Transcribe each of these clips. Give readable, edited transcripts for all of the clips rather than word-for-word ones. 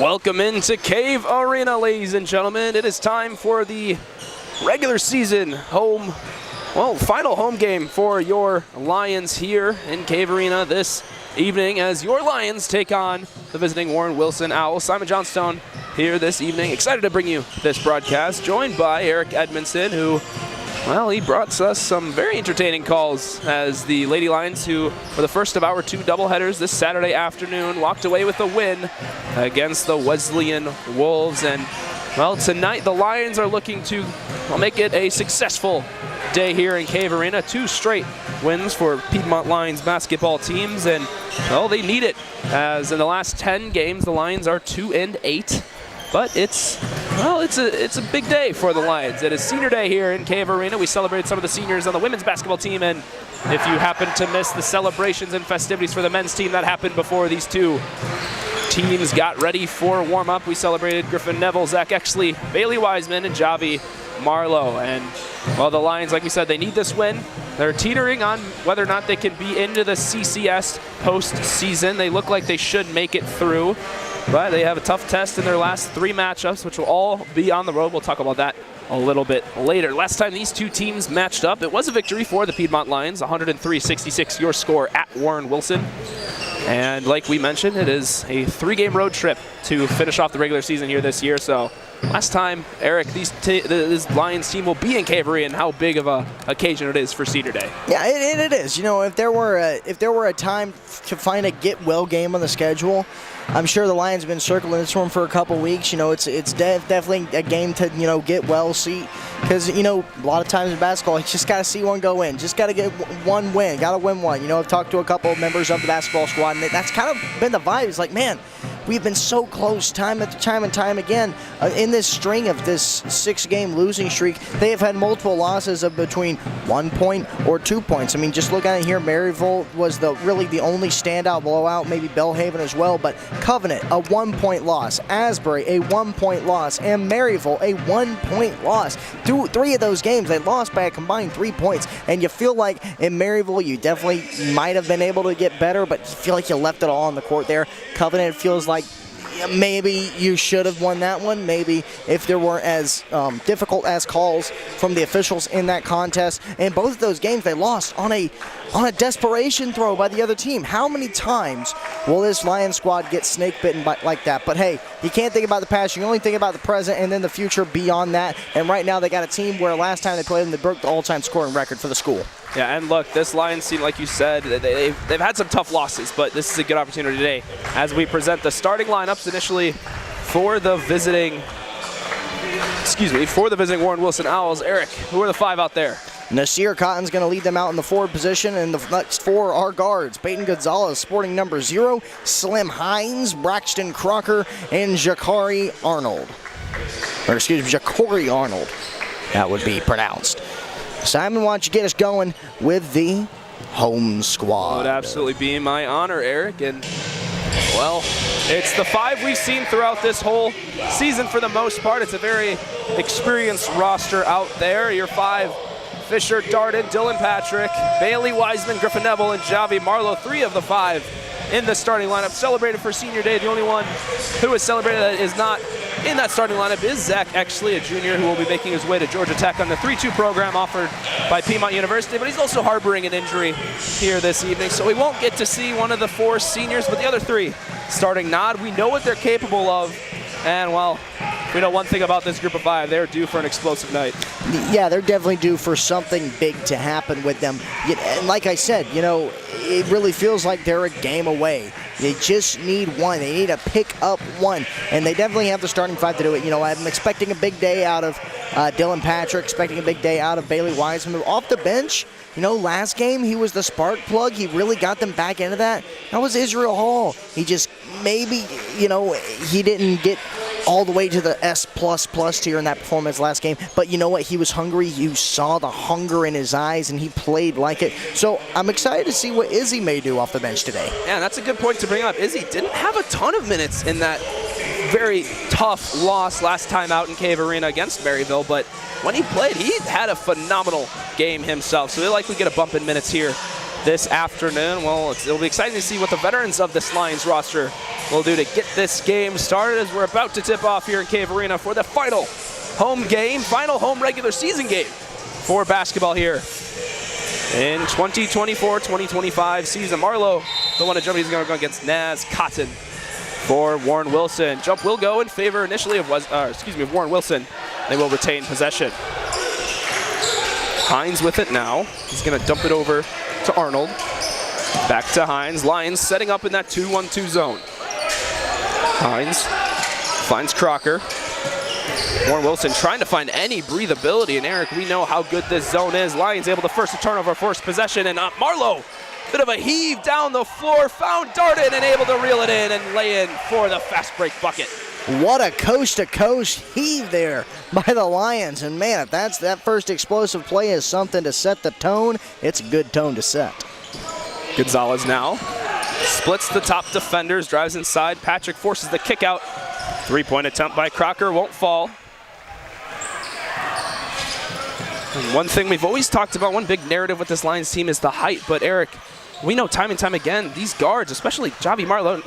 Welcome into Cave Arena, ladies and gentlemen. It is time for the regular season final home game for your Lions here in Cave Arena this evening as your Lions take on the visiting Warren Wilson Owls. Simon Johnstone here this evening. Excited to bring you this broadcast, joined by Eric Edmondson, who, well, he brought us some very entertaining calls as the Lady Lions, who were the first of our two doubleheaders this Saturday afternoon, walked away with a win against the Wesleyan Wolves. And, well, tonight the Lions are looking to make it a successful day here in Cave Arena. 2 straight wins for Piedmont Lions basketball teams, and, well, they need it, as in the last 10 games the Lions are 2-8. But it's a big day for the Lions. It is senior day here in Cave Arena. We celebrated some of the seniors on the women's basketball team, and if you happen to miss the celebrations and festivities for the men's team, that happened before these two teams got ready for warm-up. We celebrated Griffin Neville, Zach Exley, Bailey Wiseman, and Javi Marlowe. And, well, the Lions, like we said, they need this win. They're teetering on whether or not they can be into the CCS postseason. They look like they should make it through, but they have a tough test in their last 3 matchups, which will all be on the road. We'll talk about that a little bit later. Last time these two teams matched up, it was a victory for the Piedmont Lions, 103-66 your score at Warren Wilson. And like we mentioned, it is a 3-game road trip to finish off the regular season here this year. So last time, Eric, this Lions team will be in Cave Arena, and how big of a occasion it is for Senior Day. Yeah, it is. You know, if there were a time to find a get-well game on the schedule, I'm sure the Lions have been circling this one for a couple weeks. You know, it's definitely a game to, you know, get well, see, because, you know, a lot of times in basketball, you just got to see one go in. Just got to get one win. Got to win one. You know, I've talked to a couple of members of the basketball squad, and that's kind of been the vibe. It's like, man, we've been so close time and time again in this string of this 6-game losing streak. They have had multiple losses of between 1 point or 2 points. I mean, just look at it here. Maryville was really the only standout blowout, maybe Belhaven as well, but Covenant, a 1-point loss. Asbury, a 1-point loss. And Maryville, a 1-point loss. 3 of those games, they lost by a combined 3 points. And you feel like in Maryville, you definitely might have been able to get better, but you feel like you left it all on the court there. Covenant feels like maybe you should have won that one. Maybe if there weren't as difficult as calls from the officials in that contest. And both of those games they lost on a desperation throw by the other team. How many times will this Lions squad get snake bitten like that? But hey, you can't think about the past. You can only think about the present and then the future beyond that. And right now they got a team where last time they played them, they broke the all-time scoring record for the school. Yeah, and look, this Lions team, like you said, they've had some tough losses, but this is a good opportunity today as we present the starting lineups initially for the visiting Warren Wilson Owls. Eric, who are the 5 out there? Nasir Cotton's going to lead them out in the forward position, and the next 4 are guards. Peyton Gonzalez sporting number 0, Slim Hines, Braxton Crocker, and Ja'Cory Arnold. That would be pronounced. Simon, why don't you get us going with the home squad? It would absolutely be my honor, Eric. And, well, it's the 5 we've seen throughout this whole season for the most part. It's a very experienced roster out there. Your 5, Fisher, Darden, Dylan Patrick, Bailey Wiseman, Griffin Neville, and Javi Marlowe. 3 of the 5 in the starting lineup. Celebrated for Senior Day. The only one who is celebrated that is not in that starting lineup is Zach Exley, a junior who will be making his way to Georgia Tech on the 3-2 program offered by Piedmont University, but he's also harboring an injury here this evening, so we won't get to see one of the 4 seniors, but the other 3 starting nod. We know what they're capable of, and, well, we know one thing about this group of 5. They're due for an explosive night. Yeah, they're definitely due for something big to happen with them. And like I said, you know, it really feels like they're a game away. They just need one. They need to pick up one. And they definitely have the starting 5 to do it. You know, I'm expecting a big day out of Dylan Patrick, expecting a big day out of Bailey Wiseman. Off the bench, you know, last game he was the spark plug. He really got them back into that. That was Israel Hall. He just maybe, you know, he didn't get all the way to the S++ tier in that performance last game. But you know what? He was hungry. You saw the hunger in his eyes, and he played like it. So I'm excited to see what Izzy may do off the bench today. Yeah, that's a good point to bring up. Izzy didn't have a ton of minutes in that very tough loss last time out in Cave Arena against Maryville, but when he played, he had a phenomenal game himself. So he'll likely get a bump in minutes here this afternoon. Well, it'll be exciting to see what the veterans of this Lions roster will do to get this game started as we're about to tip off here in Cave Arena for the final home game, final home regular season game for basketball here in 2024-2025 season. Marlowe, the one to jump, he's going to go against Naz Cotton for Warren Wilson. Jump will go in favor initially of Warren Wilson. They will retain possession. Hines with it now. He's going to dump it over to Arnold. Back to Hines. Lions setting up in that 2-1-2 zone. Hines finds Crocker. Warren Wilson trying to find any breathability. And Eric, we know how good this zone is. Lions able to force a turnover, first possession. And Marlowe, bit of a heave down the floor, found Darden and able to reel it in and lay in for the fast break bucket. What a coast-to-coast heave there by the Lions. And man, if that first explosive play is something to set the tone, it's a good tone to set. Gonzalez now splits the top defenders, drives inside. Patrick forces the kick out. Three-point attempt by Crocker won't fall. And one thing we've always talked about, one big narrative with this Lions team is the height. But Eric, we know time and time again, these guards, especially Javi Marlowe,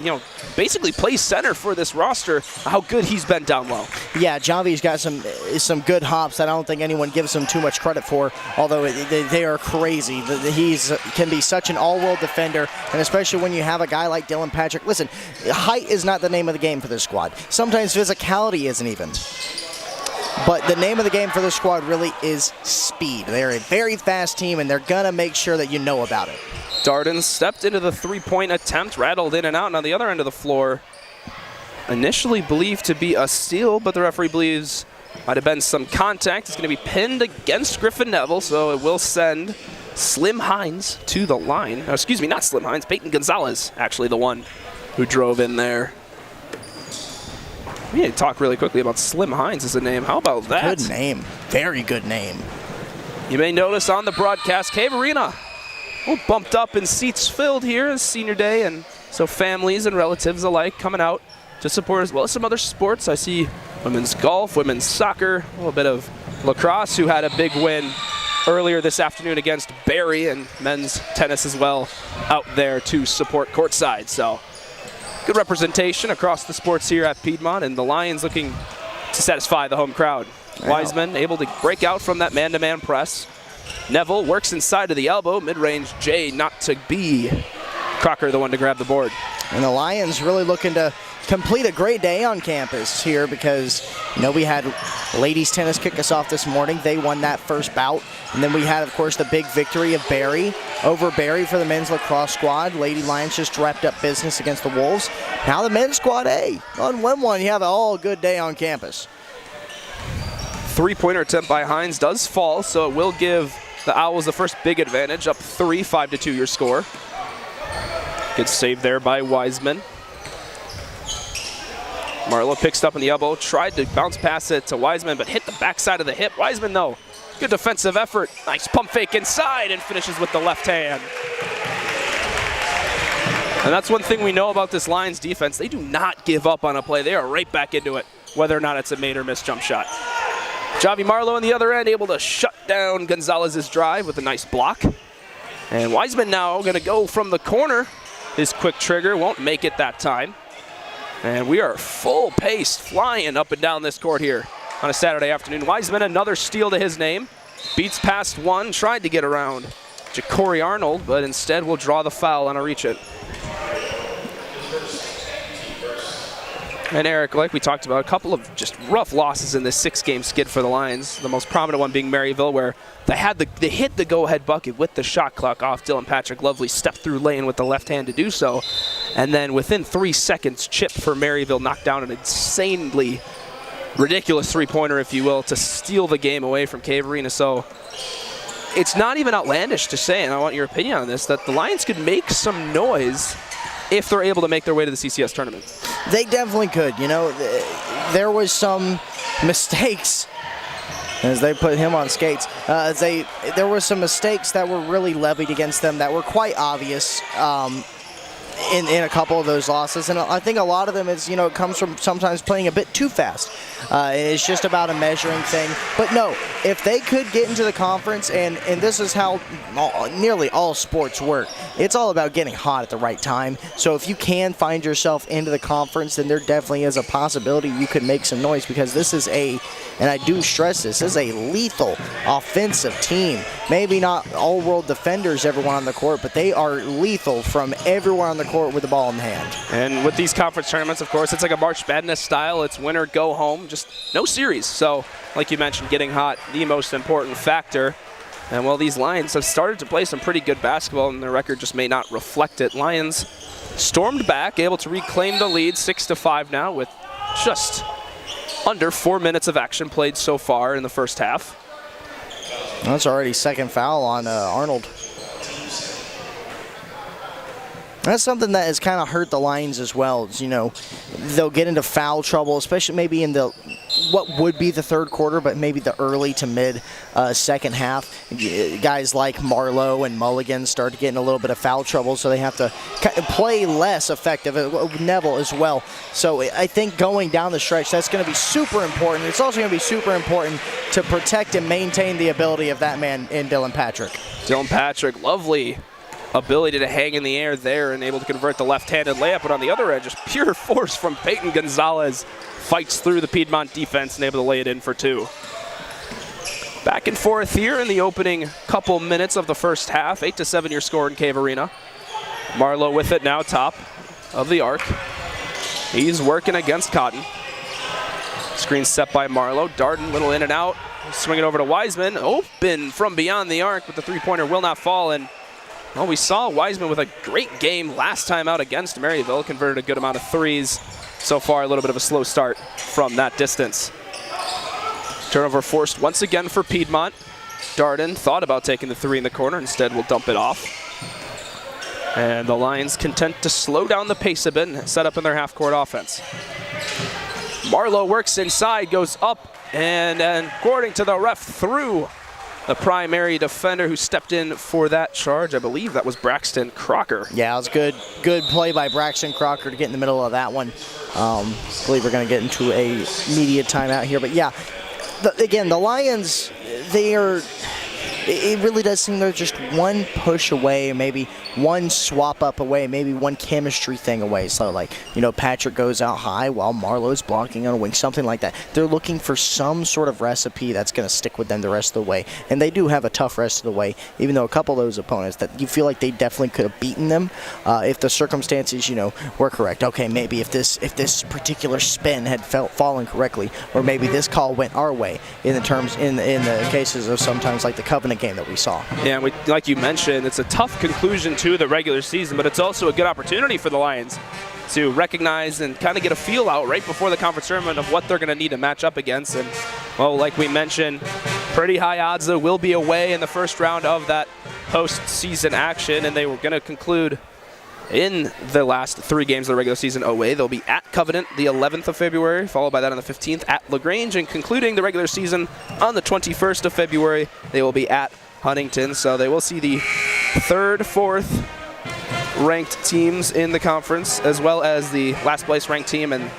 basically plays center for this roster, how good he's been down low. Yeah, Javi's got some good hops that I don't think anyone gives him too much credit for, although they are crazy. He can be such an all-world defender, and especially when you have a guy like Dylan Patrick. Listen, height is not the name of the game for this squad. Sometimes physicality isn't even. But the name of the game for this squad really is speed. They're a very fast team, and they're going to make sure that you know about it. Darden stepped into the three-point attempt, rattled in and out, and on the other end of the floor, initially believed to be a steal, but the referee believes might have been some contact. It's going to be pinned against Griffin Neville, so it will send Slim Hines to the line. Oh, excuse me, not Slim Hines, Peyton Gonzalez, actually the one who drove in there. We need to talk really quickly about Slim Hines as a name. How about that? Good name. Very good name. You may notice on the broadcast, Cave Arena bumped up and seats filled here as senior day, and so families and relatives alike coming out to support, as well as some other sports. I see women's golf, women's soccer, a little bit of lacrosse, who had a big win earlier this afternoon against Barry, and men's tennis as well out there to support courtside. So good representation across the sports here at Piedmont, and the Lions looking to satisfy the home crowd. Wow. Wiseman able to break out from that man-to-man press. Neville works inside of the elbow, mid-range J not to be. Crocker the one to grab the board. And the Lions really looking to complete a great day on campus here because, we had ladies tennis kick us off this morning. They won that first bout. And then we had, of course, the big victory of Barry over Barry for the men's lacrosse squad. Lady Lions just wrapped up business against the Wolves. Now the men's squad, on win one, you have an all good day on campus. Three-pointer attempt by Hines does fall, so it will give the Owls the first big advantage, up 3, 5-2 your score. Good save there by Wiseman. Marlowe picks up in the elbow, tried to bounce pass it to Wiseman, but hit the backside of the hip. Wiseman, though, good defensive effort. Nice pump fake inside and finishes with the left hand. And that's one thing we know about this Lions defense. They do not give up on a play. They are right back into it, whether or not it's a made or missed jump shot. Javi Marlowe on the other end able to shut down Gonzalez's drive with a nice block. And Wiseman now going to go from the corner. His quick trigger won't make it that time. And we are full-paced flying up and down this court here on a Saturday afternoon. Wiseman, another steal to his name. Beats past one, tried to get around Ja'Cory Arnold, but instead will draw the foul on a reach it. And Eric, like we talked about, a couple of just rough losses in this 6-game skid for the Lions. The most prominent one being Maryville, where they hit the go-ahead bucket with the shot clock off. Dylan Patrick Lovely stepped through lane with the left hand to do so. And then within 3 seconds, Chip for Maryville knocked down an insanely ridiculous three-pointer, if you will, to steal the game away from Cave Arena. So it's not even outlandish to say, and I want your opinion on this, that the Lions could make some noise if they're able to make their way to the CCS tournament. They definitely could. There was some mistakes, as they put him on skates. There were some mistakes that were really levied against them that were quite obvious. in a couple of those losses, and I think a lot of them is, it comes from sometimes playing a bit too fast. It's just about a measuring thing. But no, if they could get into the conference, and this is how nearly all sports work, it's all about getting hot at the right time. So if you can find yourself into the conference, then there definitely is a possibility you could make some noise, because this is and I do stress this is a lethal offensive team. Maybe not all-world defenders, everyone on the court, but they are lethal from everywhere on the court with the ball in hand. And with these conference tournaments, of course, it's like a March Madness style. It's win or go home, just no series. So, like you mentioned, getting hot, the most important factor. And, well, these Lions have started to play some pretty good basketball, and their record just may not reflect it. Lions stormed back, able to reclaim the lead, 6-5 now, with just under 4 minutes of action played so far in the first half. That's already second foul on Arnold. That's something that has kind of hurt the Lions as well. They'll get into foul trouble, especially maybe in what would be the third quarter, but maybe the early to mid second half. Guys like Marlowe and Mulligan start to get in a little bit of foul trouble, so they have to play less effective. Neville as well. So I think going down the stretch, that's going to be super important. It's also going to be super important to protect and maintain the ability of that man in Dylan Patrick. Dylan Patrick, lovely ability to hang in the air there and able to convert the left-handed layup, but on the other end, just pure force from Peyton Gonzalez. Fights through the Piedmont defense and able to lay it in for two. Back and forth here in the opening couple minutes of the first half. 8-7 your score in Cave Arena. Marlowe with it now, top of the arc. He's working against Cotton. Screen set by Marlowe. Darden, little in and out. Swing it over to Wiseman. Open from beyond the arc, but the three-pointer will not fall. And well, we saw Wiseman with a great game last time out against Maryville. Converted a good amount of threes. So far, a little bit of a slow start from that distance. Turnover forced once again for Piedmont. Darden thought about taking the three in the corner. Instead, will dump it off. And the Lions content to slow down the pace a bit and set up in their half-court offense. Marlowe works inside, goes up, and according to the ref, through the primary defender who stepped in for that charge. I believe that was Braxton Crocker. Yeah, it was good play by Braxton Crocker to get in the middle of that one. I believe we're going to get into a media timeout here. But yeah, again, the Lions, it really does seem they're just one push away, maybe one swap up away, maybe one chemistry thing away. So Patrick goes out high while Marlowe's blocking on a wing, something like that. They're looking for some sort of recipe that's going to stick with them the rest of the way. And they do have a tough rest of the way, even though a couple of those opponents that you feel like they definitely could have beaten them if the circumstances, were correct. Okay, maybe if this particular spin had fallen correctly, or maybe this call went our way in the cases of sometimes like the Covenant game that we saw. Yeah, like you mentioned, it's a tough conclusion to the regular season, but it's also a good opportunity for the Lions to recognize and kind of get a feel out right before the conference tournament of what they're going to need to match up against. And, well, like we mentioned, pretty high odds that will be away in the first round of that postseason action, and they were going to conclude in the last 3 games of the regular season away. They'll be at Covenant the 11th of February, followed by that on the 15th at LaGrange, and concluding the regular season on the 21st of February, they will be at Huntington. So they will see the 3rd, 4th ranked teams in the conference, as well as the last place ranked team. And,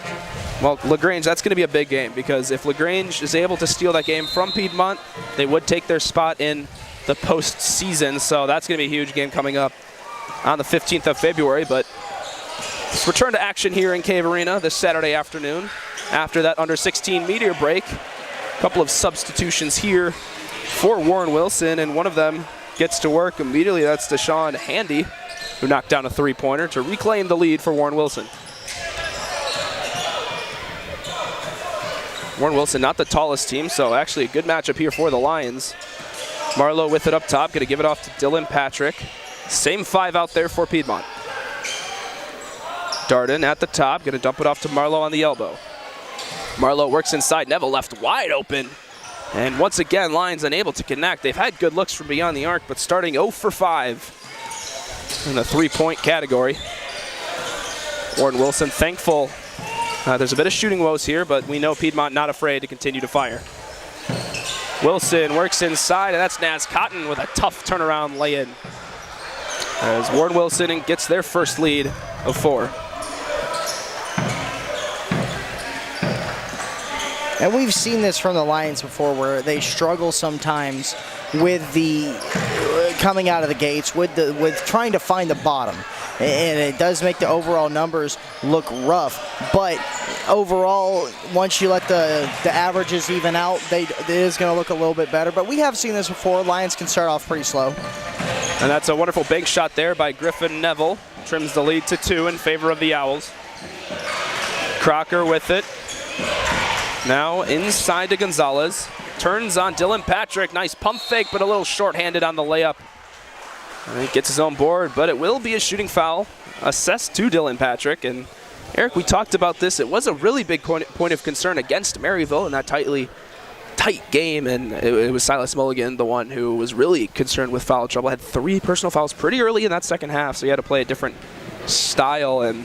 well, LaGrange, that's going to be a big game, because if LaGrange is able to steal that game from Piedmont, they would take their spot in the postseason. So that's going to be a huge game coming up on the 15th of February. But let's return to action here in Cave Arena this Saturday afternoon. After that under-16 meteor break, a couple of substitutions here for Warren Wilson, and one of them gets to work immediately. That's Deshaun Handy, who knocked down a three-pointer to reclaim the lead for Warren Wilson. Warren Wilson, not the tallest team, so actually a good matchup here for the Lions. Marlowe with it up top, going to give it off to Dylan Patrick. Same 5 out there for Piedmont. Darden at the top, going to dump it off to Marlowe on the elbow. Marlowe works inside, Neville left wide open. And once again, Lions unable to connect. They've had good looks from beyond the arc, but starting 0 for 5 in the three-point category. Warren Wilson thankful. There's a bit of shooting woes here, but we know Piedmont not afraid to continue to fire. Wilson works inside, and that's Naz Cotton with a tough turnaround lay-in. As Warren Wilson gets their first lead of 4. And we've seen this from the Lions before, where they struggle sometimes with the coming out of the gates, with trying to find the bottom, and it does make the overall numbers look rough. But overall, once you let the averages even out, it is going to look a little bit better. But we have seen this before. Lions can start off pretty slow. And that's a wonderful bank shot there by Griffin Neville. Trims the lead to 2 in favor of the Owls. Crocker with it. Now inside to Gonzalez. Turns on Dylan Patrick. Nice pump fake, but a little short-handed on the layup. And he gets his own board, but it will be a shooting foul assessed to Dylan Patrick. And Eric, we talked about this. It was a really big point of concern against Maryville in that tight game, and it was Silas Mulligan, the one who was really concerned with foul trouble. Had 3 personal fouls pretty early in that second half, so he had to play a different style. And,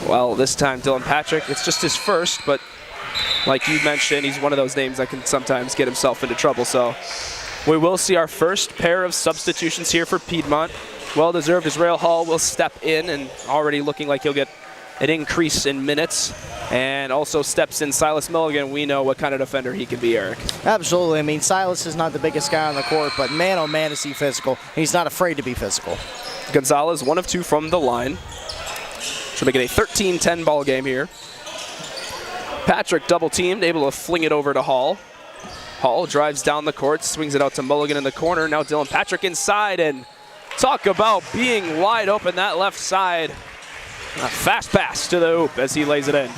well, this time Dylan Patrick, it's just his first, but like you mentioned, he's one of those names that can sometimes get himself into trouble. So we will see our first pair of substitutions here for Piedmont. Well-deserved. Israel Hall will step in, and already looking like he'll get an increase in minutes. And also steps in Silas Mulligan. We know what kind of defender he can be, Eric. Absolutely. I mean, Silas is not the biggest guy on the court, but man, oh man, is he physical. He's not afraid to be physical. Gonzalez, 1 of 2 from the line. Should make it a 13-10 ball game here. Patrick double-teamed, able to fling it over to Hall. Hall drives down the court, swings it out to Mulligan in the corner. Now Dylan Patrick inside, and talk about being wide open that left side. A fast pass to the hoop as he lays it in.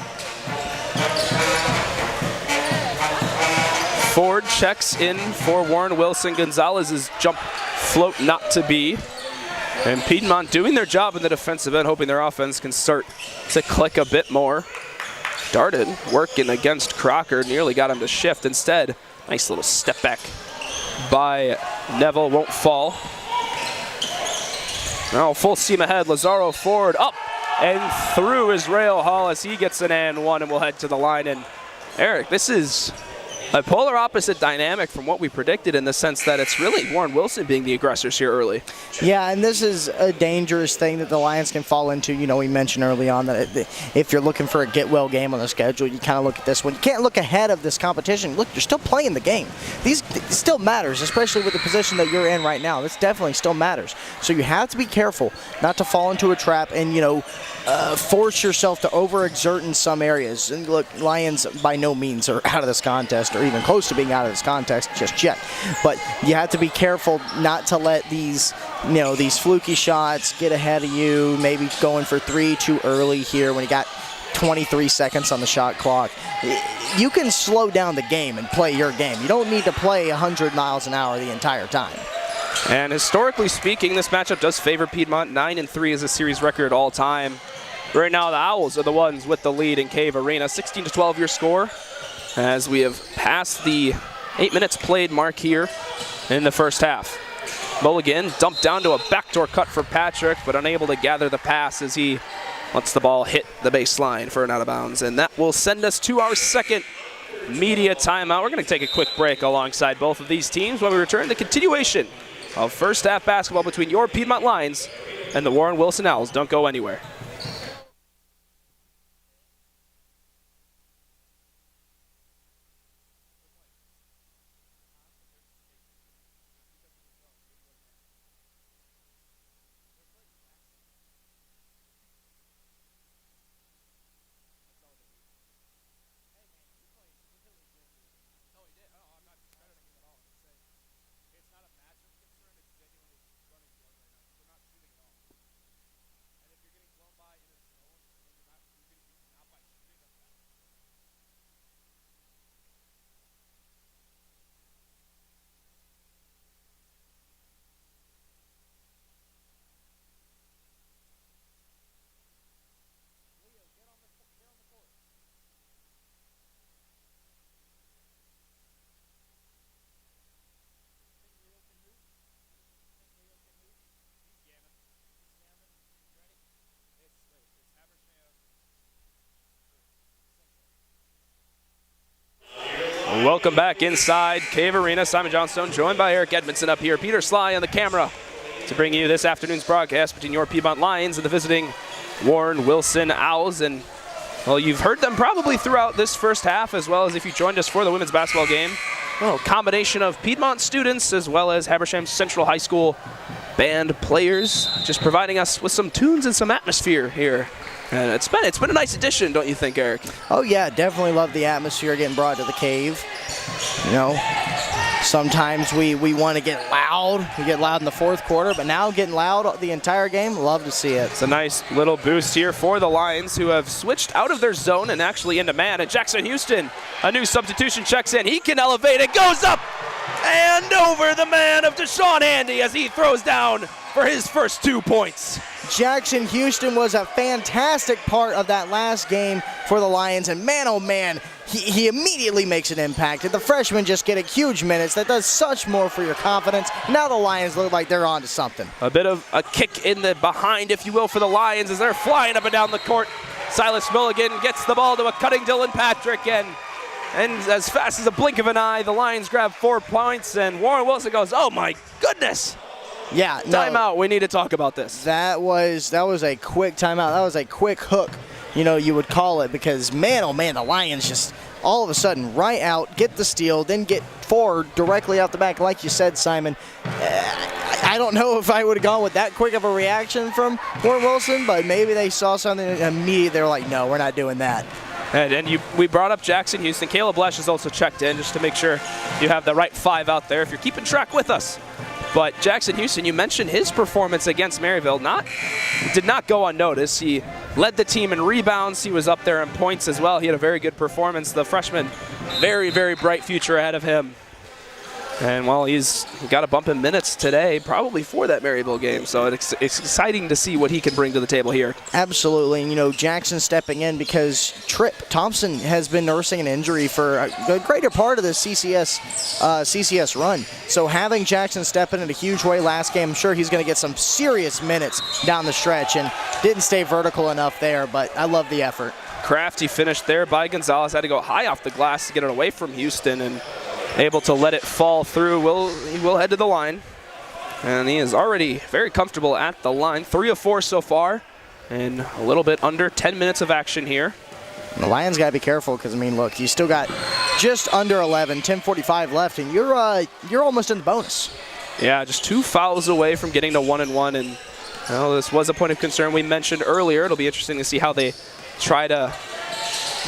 Ford checks in for Warren Wilson. Gonzalez's jump float not to be. And Piedmont doing their job in the defensive end, hoping their offense can start to click a bit more. Darted, working against Crocker, nearly got him to shift. Instead, nice little step back by Neville, won't fall. Now full steam ahead, Lazaro Ford up and through Israel Hall as he gets an and 1, and we'll head to the line. And Eric, this is a polar opposite dynamic from what we predicted, in the sense that it's really Warren Wilson being the aggressors here early. Yeah, and this is a dangerous thing that the Lions can fall into. You know, we mentioned early on that if you're looking for a get-well game on the schedule, you kind of look at this one. You can't look ahead of this competition. Look, you're still playing the game. It still matters, especially with the position that you're in right now. This definitely still matters. So you have to be careful not to fall into a trap and, you know, force yourself to overexert in some areas. And look, Lions by no means are out of this contest, or even close to being out of this contest just yet. But you have to be careful not to let these, you know, these fluky shots get ahead of you. Maybe going for 3 too early here when you got 23 seconds on the shot clock. You can slow down the game and play your game. You don't need to play 100 miles an hour the entire time. And historically speaking, this matchup does favor Piedmont. 9-3 is a series record all time. Right now, the Owls are the ones with the lead in Cave Arena. 16-12 your score, as we have passed the 8 minutes played mark here in the first half. Mulligan dumped down to a backdoor cut for Patrick, but unable to gather the pass as he lets the ball hit the baseline for an out of bounds. And that will send us to our second media timeout. We're going to take a quick break alongside both of these teams while we return the continuation of first half basketball between your Piedmont Lions and the Warren Wilson Owls. Don't go anywhere. Welcome back inside Cave Arena. Simon Johnstone joined by Eric Edmondson up here. Peter Sly on the camera to bring you this afternoon's broadcast between your Piedmont Lions and the visiting Warren Wilson Owls. And, well, you've heard them probably throughout this first half, as well as if you joined us for the women's basketball game. Well, combination of Piedmont students as well as Habersham Central High School band players, just providing us with some tunes and some atmosphere here. And it's been a nice addition, don't you think, Eric? Oh yeah, definitely love the atmosphere getting brought to the cave. You know, sometimes we want to get loud. We get loud in the fourth quarter, but now getting loud the entire game, love to see it. It's a nice little boost here for the Lions, who have switched out of their zone and actually into man. And Jackson Houston, a new substitution, checks in. He can elevate it, goes up and over the man of Deshaun Handy as he throws down for his first 2 points. Jackson Houston was a fantastic part of that last game for the Lions, and man, oh man, he immediately makes an impact. And the freshmen just getting huge minutes. That does such more for your confidence. Now the Lions look like they're on to something. A bit of a kick in the behind, if you will, for the Lions as they're flying up and down the court. Silas Milligan gets the ball to a cutting Dylan Patrick, and as fast as a blink of an eye, the Lions grab 4 points, and Warren Wilson goes, oh my goodness. Yeah, no, timeout. We need to talk about this. That was a quick timeout. That was a quick hook, you know, you would call it, because man, oh man, the Lions just all of a sudden right out, get the steal, then get 4 directly out the back. Like you said, Simon, I don't know if I would have gone with that quick of a reaction from Warren Wilson, but maybe they saw something and immediately they were like, no, we're not doing that. And we brought up Jackson Houston. Caleb Lesh is also checked in just to make sure you have the right 5 out there if you're keeping track with us. But Jackson Houston, you mentioned his performance against Maryville did not go unnoticed. He led the team in rebounds. He was up there in points as well. He had a very good performance. The freshman, very, very bright future ahead of him. And well, he's got a bump in minutes today, probably for that Maryville game. So it's exciting to see what he can bring to the table here. Absolutely. And, you know, Jackson stepping in because Tripp Thompson has been nursing an injury for a greater part of the CCS run. So having Jackson step in a huge way last game, I'm sure he's going to get some serious minutes down the stretch, and didn't stay vertical enough there, but I love the effort. Crafty finished there by Gonzalez. Had to go high off the glass to get it away from Houston, and able to let it fall through. He will head to the line. And he is already very comfortable at the line. 3 of 4 so far, and a little bit under 10 minutes of action here. And the Lions got to be careful because, I mean, look, you still got just under 11, 10:45 left, and you're almost in the bonus. Yeah, just 2 fouls away from getting to 1-1. And well, this was a point of concern we mentioned earlier. It'll be interesting to see how they try to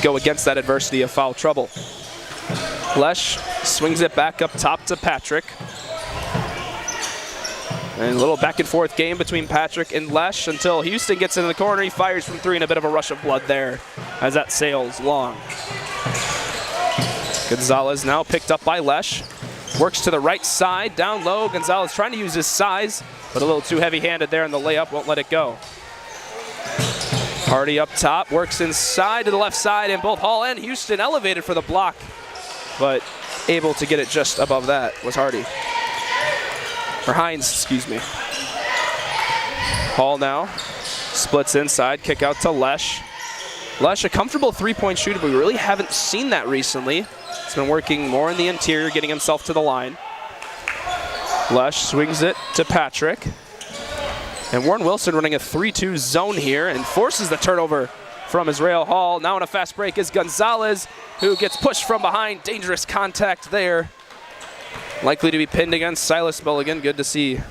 go against that adversity of foul trouble. Lesh swings it back up top to Patrick. And a little back and forth game between Patrick and Lesh until Houston gets into the corner. He fires from 3 and a bit of a rush of blood there as that sails long. Gonzalez now picked up by Lesh. Works to the right side, down low. Gonzalez trying to use his size, but a little too heavy-handed there, and the layup won't let it go. Hardy up top, works inside to the left side, and both Hall and Houston elevated for the block, but able to get it just above that was Hardy. Or Hines, excuse me. Hall now splits inside, kick out to Lesh. Lesh, a comfortable 3-point shooter, but we really haven't seen that recently. He's been working more in the interior, getting himself to the line. Lesh swings it to Patrick. And Warren Wilson running a 3-2 zone here and forces the turnover from Israel Hall. Now in a fast break is Gonzalez, who gets pushed from behind. Dangerous contact there. Likely to be pinned against Silas Mulligan. Good to see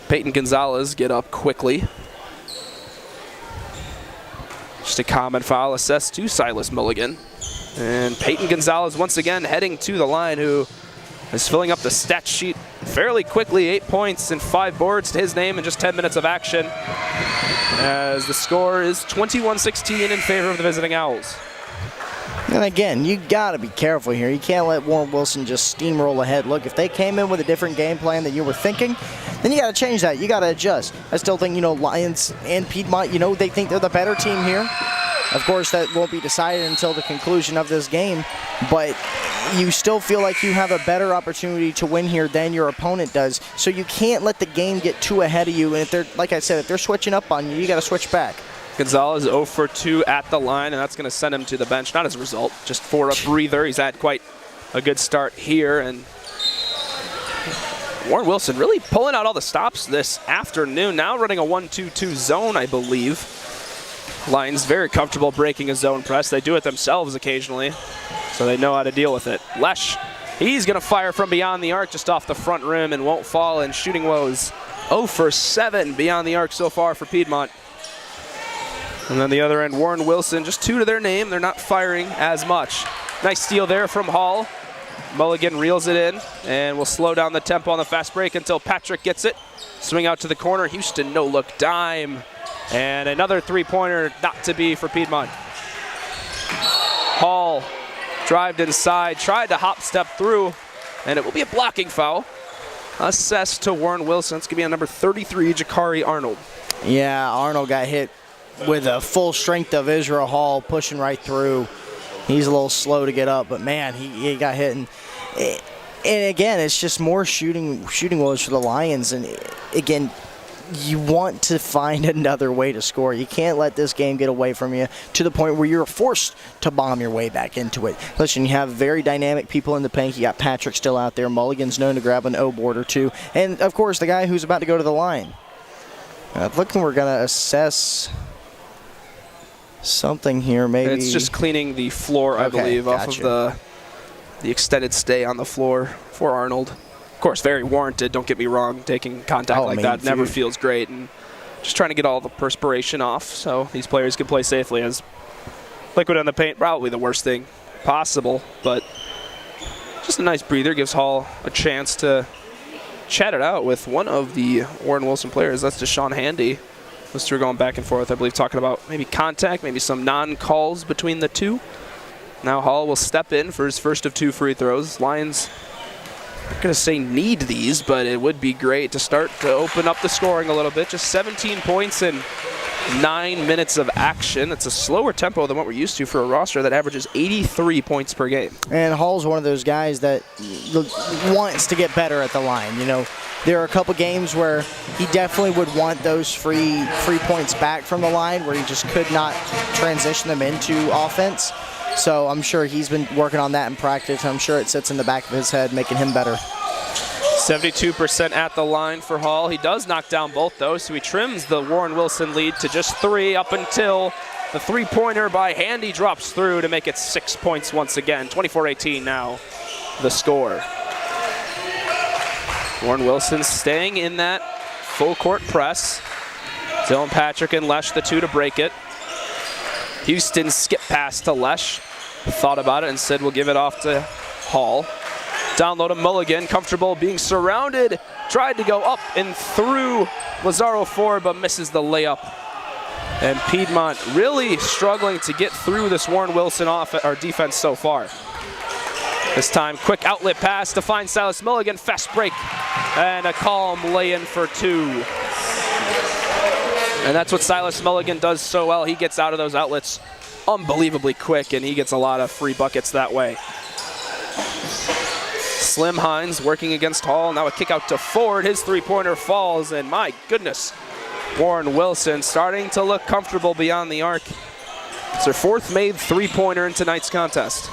Peyton Gonzalez get up quickly. Just a common foul assessed to Silas Mulligan. And Peyton Gonzalez once again heading to the line, who is filling up the stat sheet fairly quickly. 8 points and 5 boards to his name in just 10 minutes of action, as the score is 21-16 in favor of the visiting Owls. And again, you got to be careful here. You can't let Warren Wilson just steamroll ahead. Look, if they came in with a different game plan than you were thinking, then you got to change that. You got to adjust. I still think, Lions and Piedmont, they think they're the better team here. Of course, that won't be decided until the conclusion of this game, but you still feel like you have a better opportunity to win here than your opponent does. So you can't let the game get too ahead of you. And if they're, like I said, if they're switching up on you, you got to switch back. Gonzalez 0 for 2 at the line, and that's going to send him to the bench. Not as a result, just for a breather. He's had quite a good start here. And Warren Wilson really pulling out all the stops this afternoon. Now running a 1-2-2 zone, I believe. Lions very comfortable breaking a zone press. They do it themselves occasionally, so they know how to deal with it. Lesh, he's going to fire from beyond the arc, just off the front rim, and won't fall. And shooting woes 0 for 7 beyond the arc so far for Piedmont. And then the other end, Warren Wilson, just 2 to their name. They're not firing as much. Nice steal there from Hall. Mulligan reels it in, and will slow down the tempo on the fast break until Patrick gets it. Swing out to the corner. Houston, no look dime. And another three-pointer not to be for Piedmont. Hall drived inside, tried to hop step through, and it will be a blocking foul. Assessed to Warren Wilson. It's going to be on number 33, Jakari Arnold. Yeah, Arnold got hit with a full strength of Israel Hall pushing right through. He's a little slow to get up, but man, he got hit. And again, it's just more shooting woes for the Lions. And again, you want to find another way to score. You can't let this game get away from you to the point where you're forced to bomb your way back into it. Listen, you have very dynamic people in the paint. You got Patrick still out there. Mulligan's known to grab an O-board or two. And, of course, the guy who's about to go to the line. Looking, we're going to assess something here, maybe. It's just cleaning the floor, I believe, off of the extended stay on the floor for Arnold. Of course, very warranted, don't get me wrong. Taking contact like that never feels great. And just trying to get all the perspiration off so these players can play safely. As liquid on the paint, probably the worst thing possible. But just a nice breather. Gives Hall a chance to chat it out with one of the Warren Wilson players. That's Deshaun Handy. Those two are going back and forth, I believe, talking about maybe contact, maybe some non-calls between the two. Now Hall will step in for his first of 2 free throws. Lions, I'm not going to say need these, but it would be great to start to open up the scoring a little bit. Just 17 points in 9 minutes of action. It's a slower tempo than what we're used to for a roster that averages 83 points per game. And Hall's one of those guys that wants to get better at the line. You know, there are a couple games where he definitely would want those free points back from the line where he just could not transition them into offense. So I'm sure he's been working on that in practice. I'm sure it sits in the back of his head, making him better. 72% at the line for Hall. He does knock down both, though, so he trims the Warren Wilson lead to just 3 up until the three-pointer by Handy drops through to make it 6 points once again. 24-18 now, the score. Warren Wilson staying in that full-court press. Dylan Patrick and Lesh, the 2 to break it. Houston skip pass to Lesh. Thought about it and said we'll give it off to Hall. Down low to Mulligan, comfortable being surrounded. Tried to go up and through Lazaro Ford, but misses the layup. And Piedmont really struggling to get through this Warren Wilson defense so far. This time, quick outlet pass to find Silas Mulligan. Fast break and a calm lay-in for 2. And that's what Silas Mulligan does so well. He gets out of those outlets unbelievably quick, and he gets a lot of free buckets that way. Slim Hines working against Hall. Now a kick out to Ford. His three-pointer falls, and my goodness, Warren Wilson starting to look comfortable beyond the arc. It's their 4th made three-pointer in tonight's contest.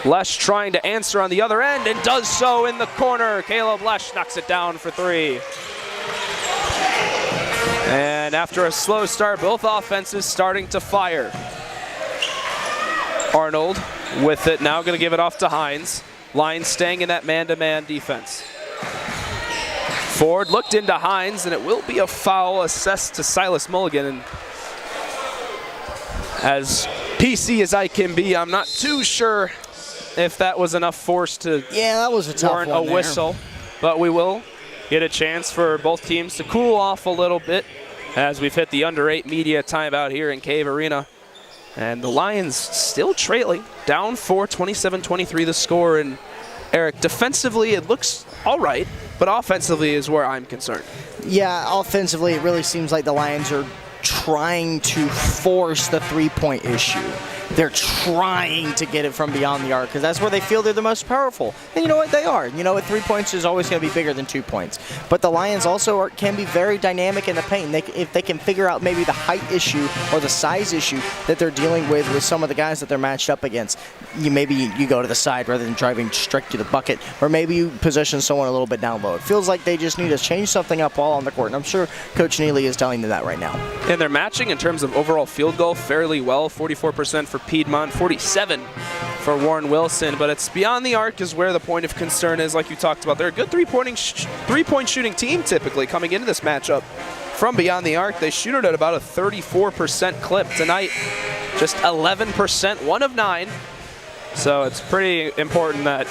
Lesh trying to answer on the other end and does so in the corner. Caleb Lesh knocks it down for 3. And after a slow start, both offenses starting to fire. Arnold with it now, going to give it off to Hines. Lions staying in that man-to-man defense. Ford looked into Hines, and it will be a foul assessed to Silas Mulligan. And as PC as I can be, I'm not too sure if that was enough force to that was a tough warrant a whistle. But we will get a chance for both teams to cool off a little bit as we've hit the under 8 media timeout here in Cave Arena. And the Lions still trailing, down 4, 27-23 the score. And Eric, defensively it looks all right, but offensively is where I'm concerned. Yeah, offensively it really seems like the Lions are trying to force the three-point issue. they're trying to get it from beyond the arc because that's where they feel they're the most powerful. And you know what? They are. You know what? 3 points is always going to be bigger than 2 points. But the Lions also can be very dynamic in the paint. If they can figure out maybe the height issue or the size issue that they're dealing with some of the guys that they're matched up against, maybe you go to the side rather than driving straight to the bucket, or maybe you position someone a little bit down low. It feels like they just need to change something up while on the court, and I'm sure Coach Neely is telling them that right now. And they're matching in terms of overall field goal fairly well, 44% for Piedmont, 47% for Warren Wilson, but it's beyond the arc is where the point of concern is, like you talked about. They're a good three-point shooting team typically coming into this matchup. From beyond the arc, they shoot it at about a 34% clip tonight, just 11%, 1 of 9. So it's pretty important that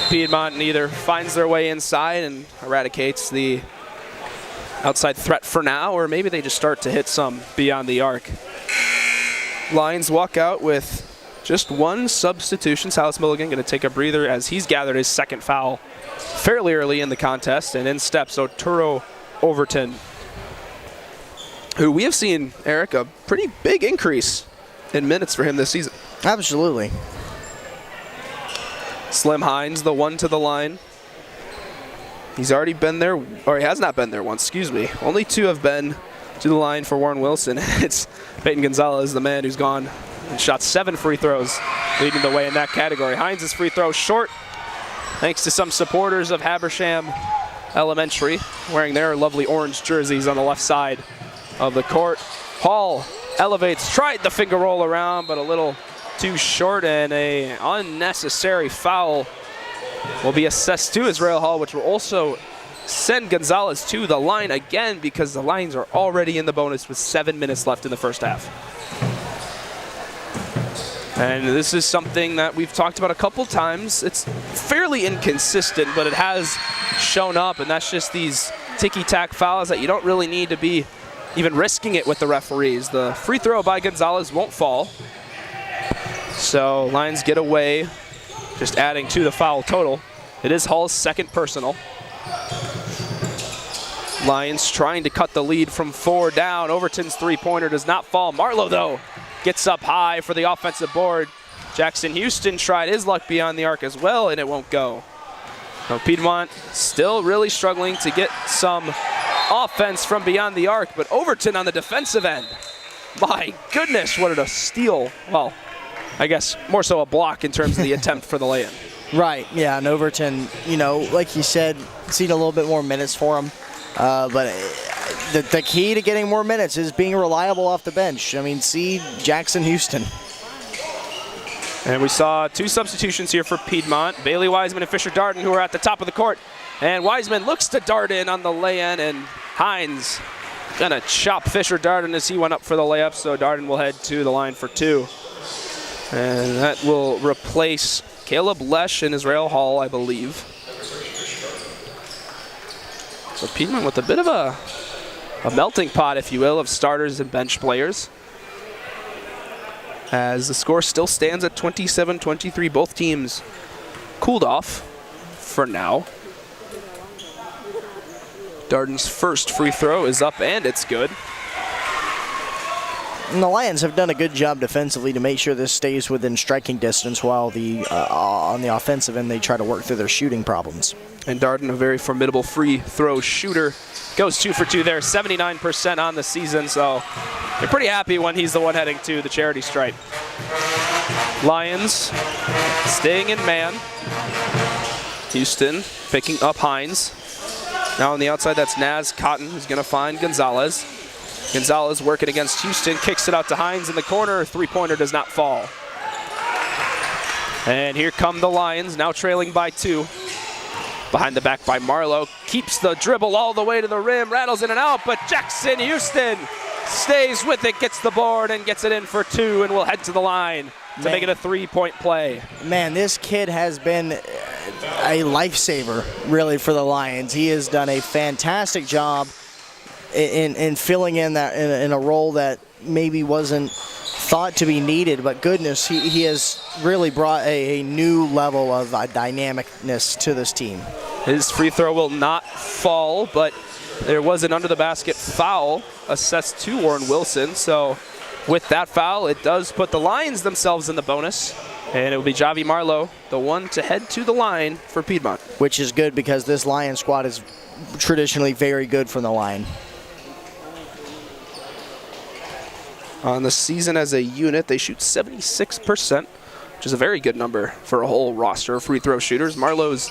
Piedmont either finds their way inside and eradicates the outside threat for now, or maybe they just start to hit some beyond the arc. Lions walk out with just 1 substitution. Silas Milligan going to take a breather as he's gathered his 2nd foul fairly early in the contest, and in steps Oturo Overton, who we have seen, Eric, a pretty big increase in minutes for him this season. Absolutely. Slim Hines, the 1 to the line. He's already been there, or he has not been there once, excuse me. Only 2 have been to the line for Warren Wilson. It's Peyton Gonzalez, the man who's gone and shot 7 free throws, leading the way in that category. Hines' free throw short, thanks to some supporters of Habersham Elementary wearing their lovely orange jerseys on the left side of the court. Hall elevates, tried the finger roll around, but a little too short, and an unnecessary foul will be assessed to Israel Hall, which will also send Gonzalez to the line again because the Lions are already in the bonus with 7 minutes left in the first half. And this is something that we've talked about a couple times. It's fairly inconsistent, but it has shown up, and that's just these ticky-tack fouls that you don't really need to be even risking it with the referees. The free throw by Gonzalez won't fall. So Lions get away, just adding to the foul total. It is Hall's 2nd personal. Lions trying to cut the lead from 4 down. Overton's 3-pointer does not fall. Marlowe, though, gets up high for the offensive board. Jackson Houston tried his luck beyond the arc as well, and it won't go. Now Piedmont still really struggling to get some offense from beyond the arc, but Overton on the defensive end. My goodness, what a steal. Well, I guess more so a block in terms of the attempt for the lay-in. Right, yeah, and Overton, you know, like you said, seen a little bit more minutes for him. But the key to getting more minutes is being reliable off the bench. I mean, see Jackson Houston. And we saw 2 substitutions here for Piedmont. Bailey Wiseman and Fisher Darden, who are at the top of the court. And Wiseman looks to Darden on the lay-in, and Hines gonna chop Fisher Darden as he went up for the layup, so Darden will head to the line for 2. And that will replace Caleb Lesh and Israel Hall, I believe. So Piedmont with a bit of a melting pot, if you will, of starters and bench players. As the score still stands at 27-23. Both teams cooled off for now. Darden's first free throw is up, and it's good. And the Lions have done a good job defensively to make sure this stays within striking distance, while on the offensive end they try to work through their shooting problems. And Darden, a very formidable free throw shooter, goes 2 for 2 there, 79% on the season, so you're pretty happy when he's the one heading to the charity stripe. Lions staying in man. Houston picking up Hines. Now on the outside, that's Naz Cotton, who's going to find Gonzalez. Gonzalez working against Houston, kicks it out to Hines in the corner. 3-pointer does not fall. And here come the Lions, now trailing by 2. Behind the back by Marlowe, keeps the dribble all the way to the rim, rattles in and out, but Jackson Houston stays with it, gets the board, and gets it in for 2, and will head to the line to make it a 3-point play. Man, this kid has been a lifesaver, really, for the Lions. He has done a fantastic job in filling in that in a role that maybe wasn't thought to be needed, but goodness, he has really brought a new level of dynamicness to this team. His free throw will not fall, but there was an under the basket foul assessed to Warren Wilson, so with that foul, it does put the Lions themselves in the bonus. And it will be Javi Marlowe, the one to head to the line for Piedmont. Which is good because this Lion squad is traditionally very good from the line. On the season as a unit, they shoot 76%, which is a very good number for a whole roster of free throw shooters. Marlowe's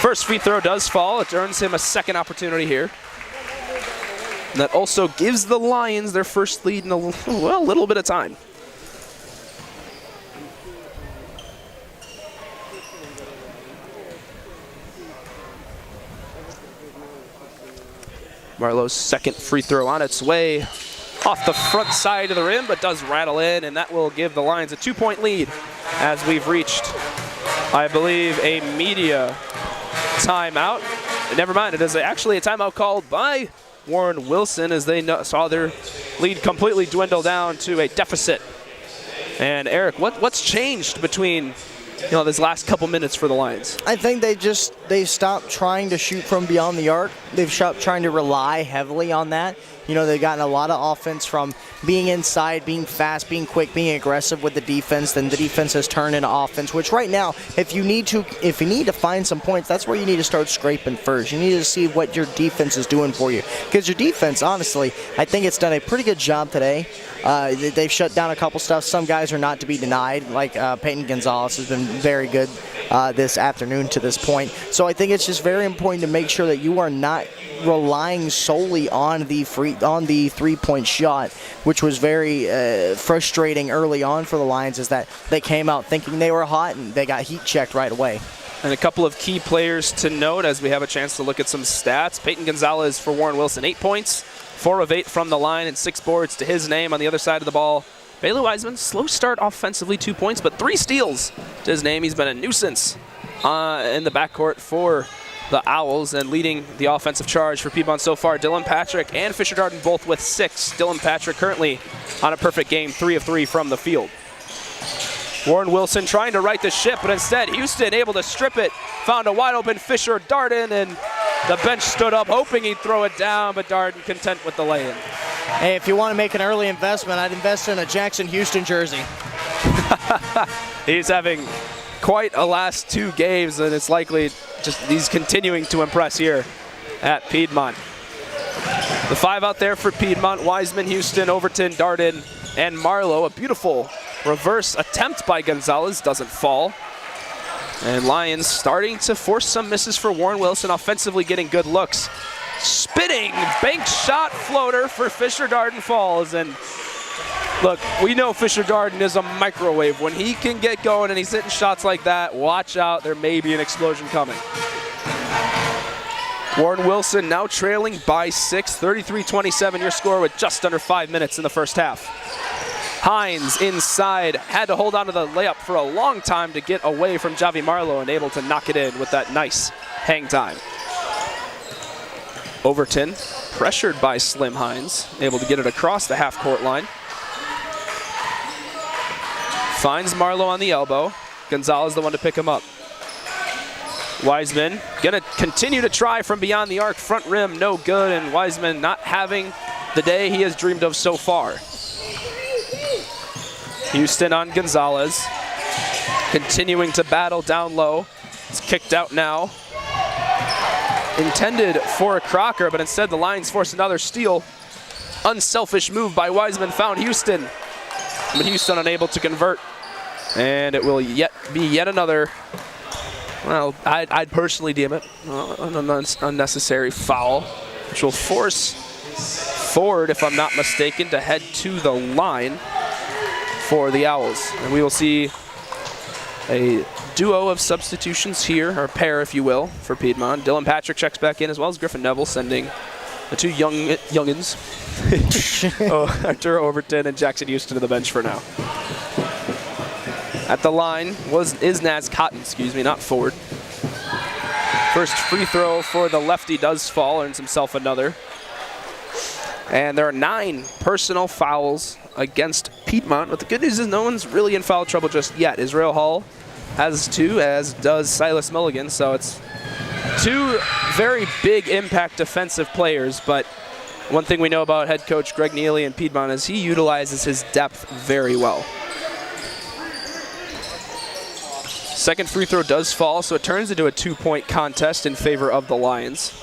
first free throw does fall. It earns him a second opportunity here. And that also gives the Lions their first lead in a little bit of time. Marlowe's second free throw on its way off the front side of the rim, but does rattle in, and that will give the Lions a 2-point lead as we've reached, I believe, a media timeout. Never mind, it is actually a timeout called by Warren Wilson as they saw their lead completely dwindle down to a deficit. And Eric, what's changed between this last couple minutes for the Lions? I think they stopped trying to shoot from beyond the arc. They've stopped trying to rely heavily on that. They've gotten a lot of offense from being inside, being fast, being quick, being aggressive with the defense. Then the defense has turned into offense, which right now, if you need to find some points, that's where you need to start scraping first. You need to see what your defense is doing for you. Because your defense, honestly, I think it's done a pretty good job today. They've shut down a couple stuff. Some guys are not to be denied, like Peyton Gonzalez has been very good this afternoon to this point. So I think it's just very important to make sure that you are not relying solely on the three-point shot, which was very frustrating early on for the Lions, is that they came out thinking they were hot and they got heat checked right away. And a couple of key players to note as we have a chance to look at some stats. Peyton Gonzalez for Warren Wilson, 8 points, 4 of 8 from the line, and 6 boards to his name on the other side of the ball. Bailey Wiseman, slow start offensively, 2 points, but 3 steals to his name. He's been a nuisance in the backcourt for the Owls, and leading the offensive charge for Piedmont so far, Dylan Patrick and Fisher Darden both with 6. Dylan Patrick currently on a perfect game, 3 of 3 from the field. Warren Wilson trying to right the ship, but instead Houston able to strip it, found a wide open Fisher Darden, and the bench stood up hoping he'd throw it down, but Darden content with the lay-in. Hey, if you want to make an early investment, I'd invest in a Jackson Houston jersey. He's having quite a last 2 games, and it's likely just he's continuing to impress here at Piedmont. The 5 out there for Piedmont: Wiseman, Houston, Overton, Darden, and Marlowe. A beautiful reverse attempt by Gonzalez, doesn't fall. And Lions starting to force some misses for Warren Wilson, offensively getting good looks. Spinning bank shot floater for Fisher Darden falls, and look, we know Fisher Darden is a microwave. When he can get going and he's hitting shots like that, watch out, there may be an explosion coming. Warren Wilson now trailing by 6, 33-27 your score with just under 5 minutes in the first half. Hines inside, had to hold on to the layup for a long time to get away from Javi Marlowe and able to knock it in with that nice hang time. Overton, pressured by Slim Hines, able to get it across the half-court line. Finds Marlowe on the elbow. Gonzalez the one to pick him up. Wiseman gonna continue to try from beyond the arc. Front rim, no good, and Wiseman not having the day he has dreamed of so far. Houston on Gonzalez, continuing to battle down low. It's kicked out now. Intended for a Crocker, but instead the Lions force another steal. Unselfish move by Wiseman, found Houston, but Houston unable to convert. And it will be yet another, well, I'd personally deem it an unnecessary foul, which will force Ford, if I'm not mistaken, to head to the line for the Owls. And we will see a duo of substitutions here, or pair, if you will, for Piedmont. Dylan Patrick checks back in, as well as Griffin Neville, sending the 2 youngins, Arturo Overton and Jackson Houston, to the bench for now. At the line is Naz Cotton, not Ford. First free throw for the lefty does fall, earns himself another. And there are 9 personal fouls against Piedmont, but the good news is no one's really in foul trouble just yet. Israel Hall has 2, as does Silas Mulligan, so it's 2 very big impact defensive players, but one thing we know about head coach Greg Neely in Piedmont is he utilizes his depth very well. Second free throw does fall, so it turns into a 2-point contest in favor of the Lions.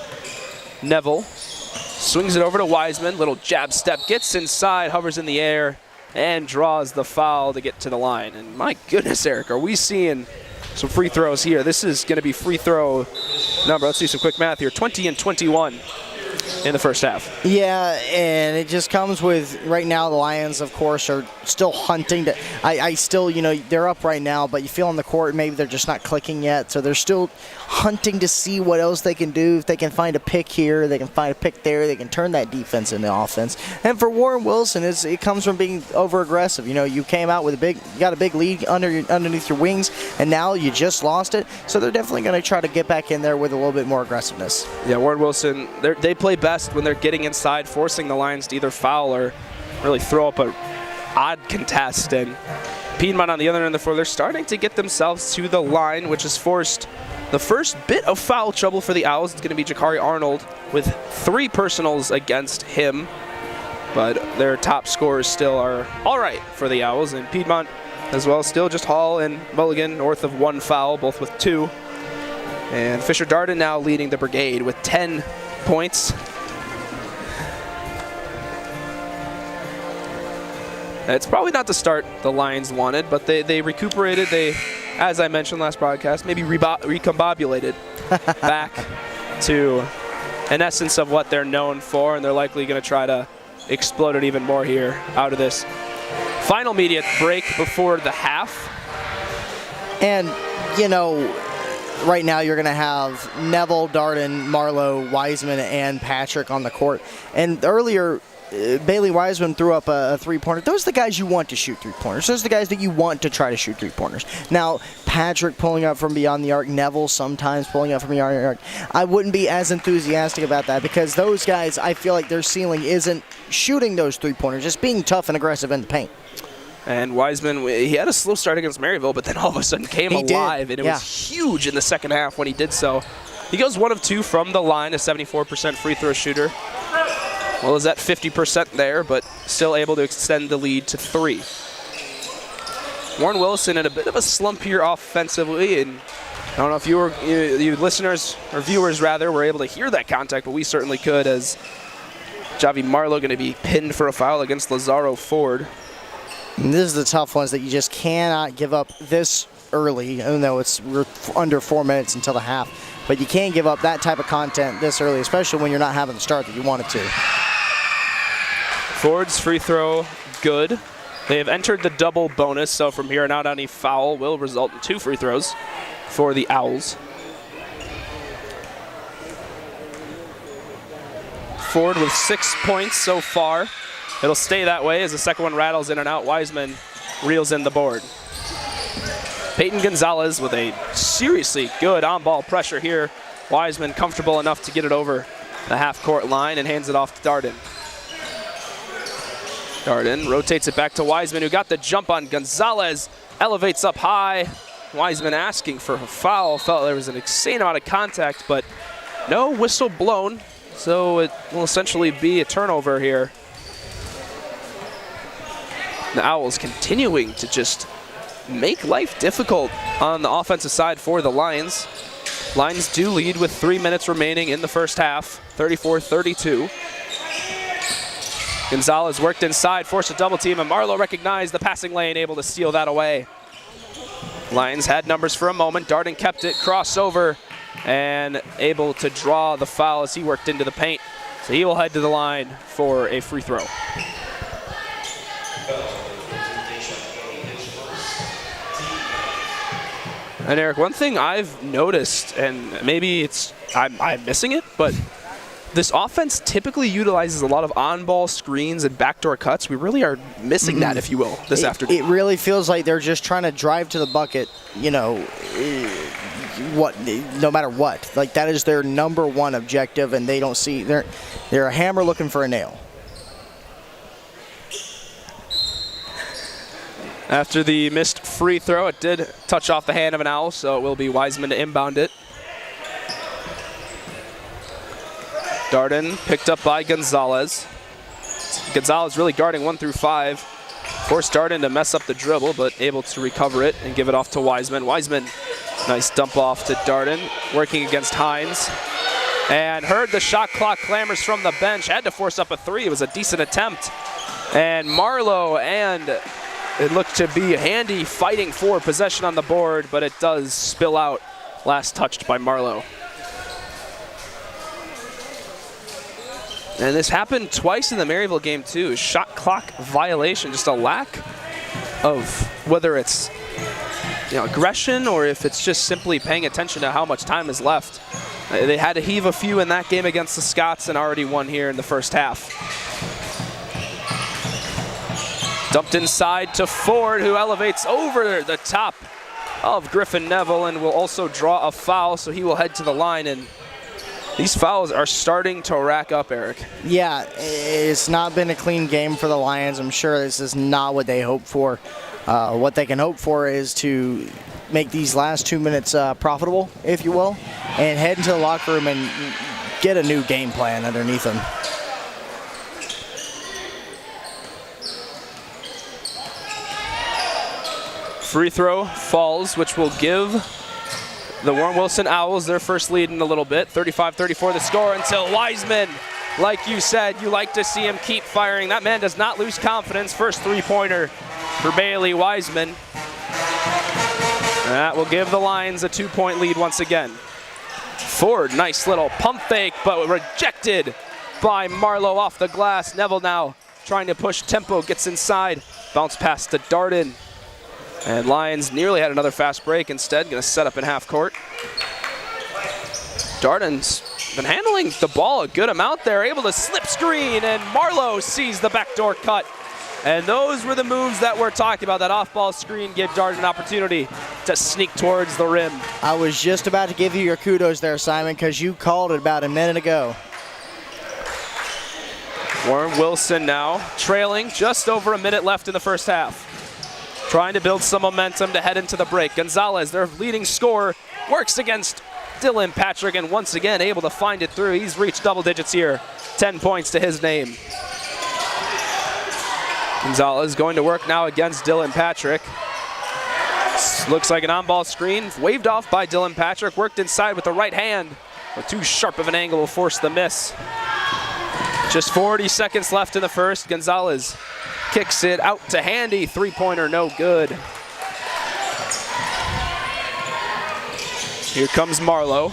Neville swings it over to Wiseman. Little jab step, gets inside, hovers in the air, and draws the foul to get to the line. And my goodness, Eric, are we seeing some free throws here? This is going to be free throw number, let's do some quick math here, 20 and 21 in the first half. Yeah, and it just comes with, right now the Lions, of course, are still hunting. I still, they're up right now, but you feel on the court maybe they're just not clicking yet, so they're still hunting to see what else they can do. If they can find a pick here, they can find a pick there, they can turn that defense into offense. And for Warren Wilson, it comes from being over-aggressive. You came out with you got a big lead underneath your wings, and now you just lost it, so they're definitely going to try to get back in there with a little bit more aggressiveness. Yeah, Warren Wilson, they play best when they're getting inside, forcing the Lions to either foul or really throw up a odd contest. And Piedmont on the other end of the floor, they're starting to get themselves to the line, which has forced the first bit of foul trouble for the Owls. It's going to be Jakari Arnold with 3 personals against him, but their top scorers still are all right for the Owls. And Piedmont as well, still just Hall and Mulligan north of 1 foul, both with 2. And Fisher Darden now leading the brigade with 10 points. It's probably not the start the Lions wanted, but they recuperated. They, as I mentioned last broadcast, maybe recombobulated back to an essence of what they're known for, and they're likely going to try to explode it even more here out of this final immediate break before the half. And, right now you're going to have Neville, Darden, Marlowe, Wiseman, and Patrick on the court. And earlier, Bailey Wiseman threw up a three-pointer. Those are the guys you want to shoot three-pointers. Those are the guys that you want to try to shoot three-pointers. Now, Patrick pulling up from beyond the arc, Neville sometimes pulling up from beyond the arc. I wouldn't be as enthusiastic about that because those guys, I feel like their ceiling isn't shooting those three-pointers, just being tough and aggressive in the paint. And Wiseman, he had a slow start against Maryville, but then all of a sudden came alive, and it was huge in the second half when he did so. He goes 1 of 2 from the line, a 74% free throw shooter. Well, is that 50% there, but still able to extend the lead to 3. Warren Wilson in a bit of a slump here offensively, and I don't know if you listeners, or viewers rather, were able to hear that contact, but we certainly could, as Javi Marlowe going to be pinned for a foul against Lazaro Ford. And this is the tough ones that you just cannot give up this early, even though we're under 4 minutes until the half. But you can't give up that type of content this early, especially when you're not having the start that you wanted to. Ford's free throw, good. They have entered the double bonus, so from here on out, any foul will result in 2 free throws for the Owls. Ford with 6 points so far. It'll stay that way as the second one rattles in and out. Wiseman reels in the board. Peyton Gonzalez with a seriously good on-ball pressure here. Wiseman comfortable enough to get it over the half-court line and hands it off to Darden. Darden rotates it back to Wiseman, who got the jump on Gonzalez, elevates up high. Wiseman asking for a foul. Felt there was an insane amount of contact, but no whistle blown, so it will essentially be a turnover here. The Owls continuing to just make life difficult on the offensive side for the Lions. Lions do lead with 3 minutes remaining in the first half, 34-32. Gonzalez worked inside, forced a double team, and Marlowe recognized the passing lane, able to steal that away. Lions had numbers for a moment. Darden kept it, crossover, and able to draw the foul as he worked into the paint. So he will head to the line for a free throw. And Eric, one thing I've noticed, and maybe I'm missing it, but this offense typically utilizes a lot of on-ball screens and backdoor cuts. We really are missing that, if you will, this afternoon. It really feels like they're just trying to drive to the bucket, no matter what. Like, that is their number one objective, and they don't see, they're a hammer looking for a nail. After the missed free throw, it did touch off the hand of an Owl, so it will be Wiseman to inbound it. Darden picked up by Gonzalez. Gonzalez really guarding 1 through 5. Forced Darden to mess up the dribble, but able to recover it and give it off to Wiseman. Wiseman, nice dump off to Darden, working against Hines. And heard the shot clock clamors from the bench. Had to force up a 3. It was a decent attempt. And Marlowe, and it looked to be Handy fighting for possession on the board, but it does spill out. Last touched by Marlowe. And this happened twice in the Maryville game too. Shot clock violation, just a lack of whether it's aggression or if it's just simply paying attention to how much time is left. They had to heave a few in that game against the Scots and already won here in the first half. Dumped inside to Ford, who elevates over the top of Griffin Neville and will also draw a foul, so he will head to the line. And these fouls are starting to rack up, Eric. Yeah, it's not been a clean game for the Lions. I'm sure this is not what they hope for. What they can hope for is to make these last 2 minutes profitable, if you will, and head into the locker room and get a new game plan underneath them. Free throw falls, which will give the Warren Wilson Owls their first lead in a little bit. 35-34 the score until Wiseman, like you said, you like to see him keep firing. That man does not lose confidence. First three-pointer for Bailey Wiseman. That will give the Lions a 2-point lead once again. Ford, nice little pump fake, but rejected by Marlowe off the glass. Neville now trying to push tempo, gets inside. Bounce pass to Darden. And Lions nearly had another fast break. Instead, going to set up in half court. Darden's been handling the ball a good amount there, able to slip screen, and Marlowe sees the backdoor cut. And those were the moves that we're talking about. That off-ball screen gave Darden an opportunity to sneak towards the rim. I was just about to give you your kudos there, Simon, because you called it about a minute ago. Warren Wilson now trailing just over a minute left in the first half. Trying to build some momentum to head into the break. Gonzalez, their leading scorer, works against Dylan Patrick and once again able to find it through. He's reached double digits here. 10 points to his name. Gonzalez going to work now against Dylan Patrick. Looks like an on-ball screen. Waved off by Dylan Patrick. Worked inside with the right hand. But too sharp of an angle will force the miss. Just 40 seconds left in the first. Gonzalez kicks it out to Handy. Three-pointer, no good. Here comes Marlowe.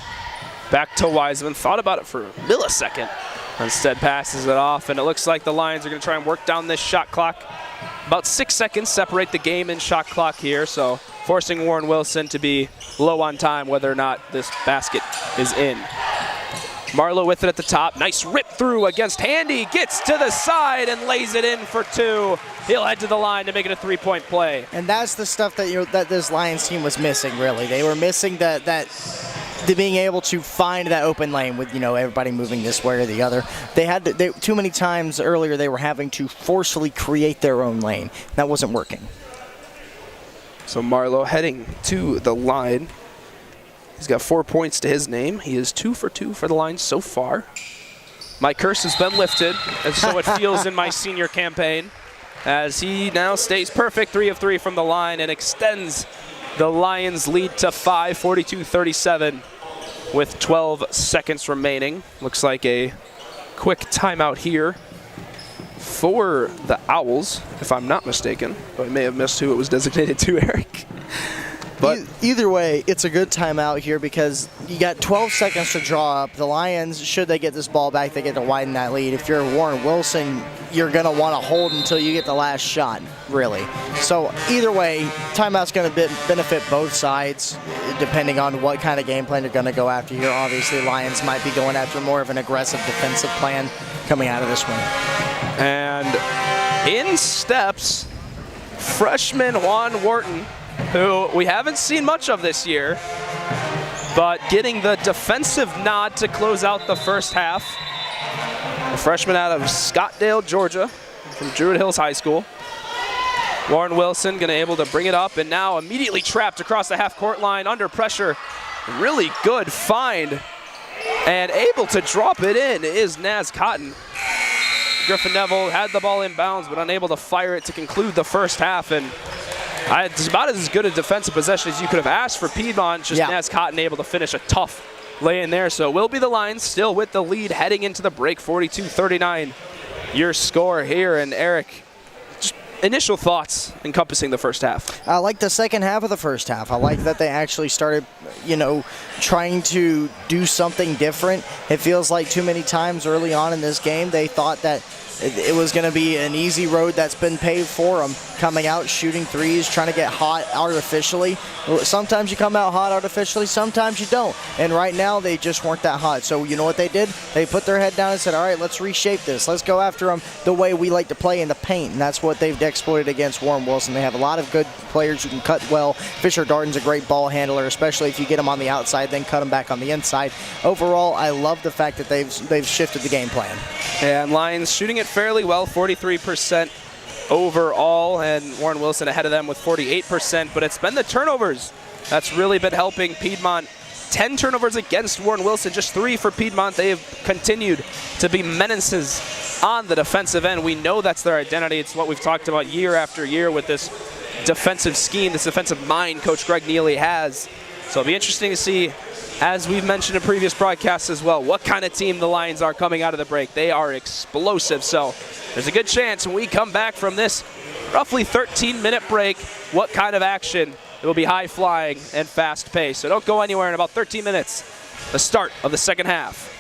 Back to Wiseman. Thought about it for a millisecond. Instead passes it off, and it looks like the Lions are going to try and work down this shot clock. About 6 seconds separate the game and shot clock here, so forcing Warren Wilson to be low on time whether or not this basket is in. Marlowe with it at the top. Nice rip through against Handy. Gets to the side and lays it in for two. He'll head to the line to make it a three-point play. And that's the stuff that that this Lions team was missing, really. They were missing the being able to find that open lane with everybody moving this way or the other. Too many times earlier they were having to forcefully create their own lane. That wasn't working. So Marlowe heading to the line. He's got 4 points to his name. He is 2 for 2 for the Lions so far. My curse has been lifted, and so it feels in my senior campaign, as he now stays perfect, 3 of 3 from the line, and extends the Lions' lead to 5, 42-37, with 12 seconds remaining. Looks like a quick timeout here for the Owls, if I'm not mistaken. But I may have missed who it was designated to, Eric. But either way, it's a good timeout here because you got 12 seconds to draw up. The Lions, should they get this ball back, they get to widen that lead. If you're Warren Wilson, you're going to want to hold until you get the last shot, really. So either way, timeout's going to benefit both sides, depending on what kind of game plan you're going to go after here. Obviously, Lions might be going after more of an aggressive defensive plan coming out of this one. And in steps freshman Juan Wharton, who we haven't seen much of this year, but getting the defensive nod to close out the first half. A freshman out of Scottdale, Georgia, from Druid Hills High School. Warren Wilson going to able to bring it up, and now immediately trapped across the half-court line under pressure. Really good find And able to drop it in is Naz Cotton. Griffin Neville had the ball inbounds, but unable to fire it to conclude the first half. And it's about as good a defensive possession as you could have asked for Piedmont. Just Naz Cotton able to finish a tough lay in there. So it will be the Lions still with the lead heading into the break, 42-39. Your score here. And Eric, just initial thoughts encompassing the first half. I like the second half of the first half. I like that they actually started, trying to do something different. It feels like too many times early on in this game they thought that it was going to be an easy road that's been paved for them. Coming out, shooting threes, trying to get hot artificially. Sometimes you come out hot artificially, sometimes you don't. And right now, they just weren't that hot. So you know what they did? They put their head down and said, all right, let's reshape this. Let's go after them the way we like to play in the paint. And that's what they've exploited against Warren Wilson. They have a lot of good players who can cut well. Fisher Darden's a great ball handler, especially if you get him on the outside, then cut him back on the inside. Overall, I love the fact that they've shifted the game plan. And Lions shooting it fairly well, 43% overall, and Warren Wilson ahead of them with 48%, but it's been the turnovers that's really been helping Piedmont. 10 turnovers against Warren Wilson, just 3 for Piedmont. They have continued to be menaces on the defensive end. We know that's their identity. It's what we've talked about year after year with this defensive scheme, this defensive mind Coach Greg Neely has. So it'll be interesting to see, as we've mentioned in previous broadcasts as well, what kind of team the Lions are coming out of the break. They are explosive, so there's a good chance when we come back from this roughly 13-minute break, what kind of action. It will be high-flying and fast-paced. So don't go anywhere in about 13 minutes, the start of the second half.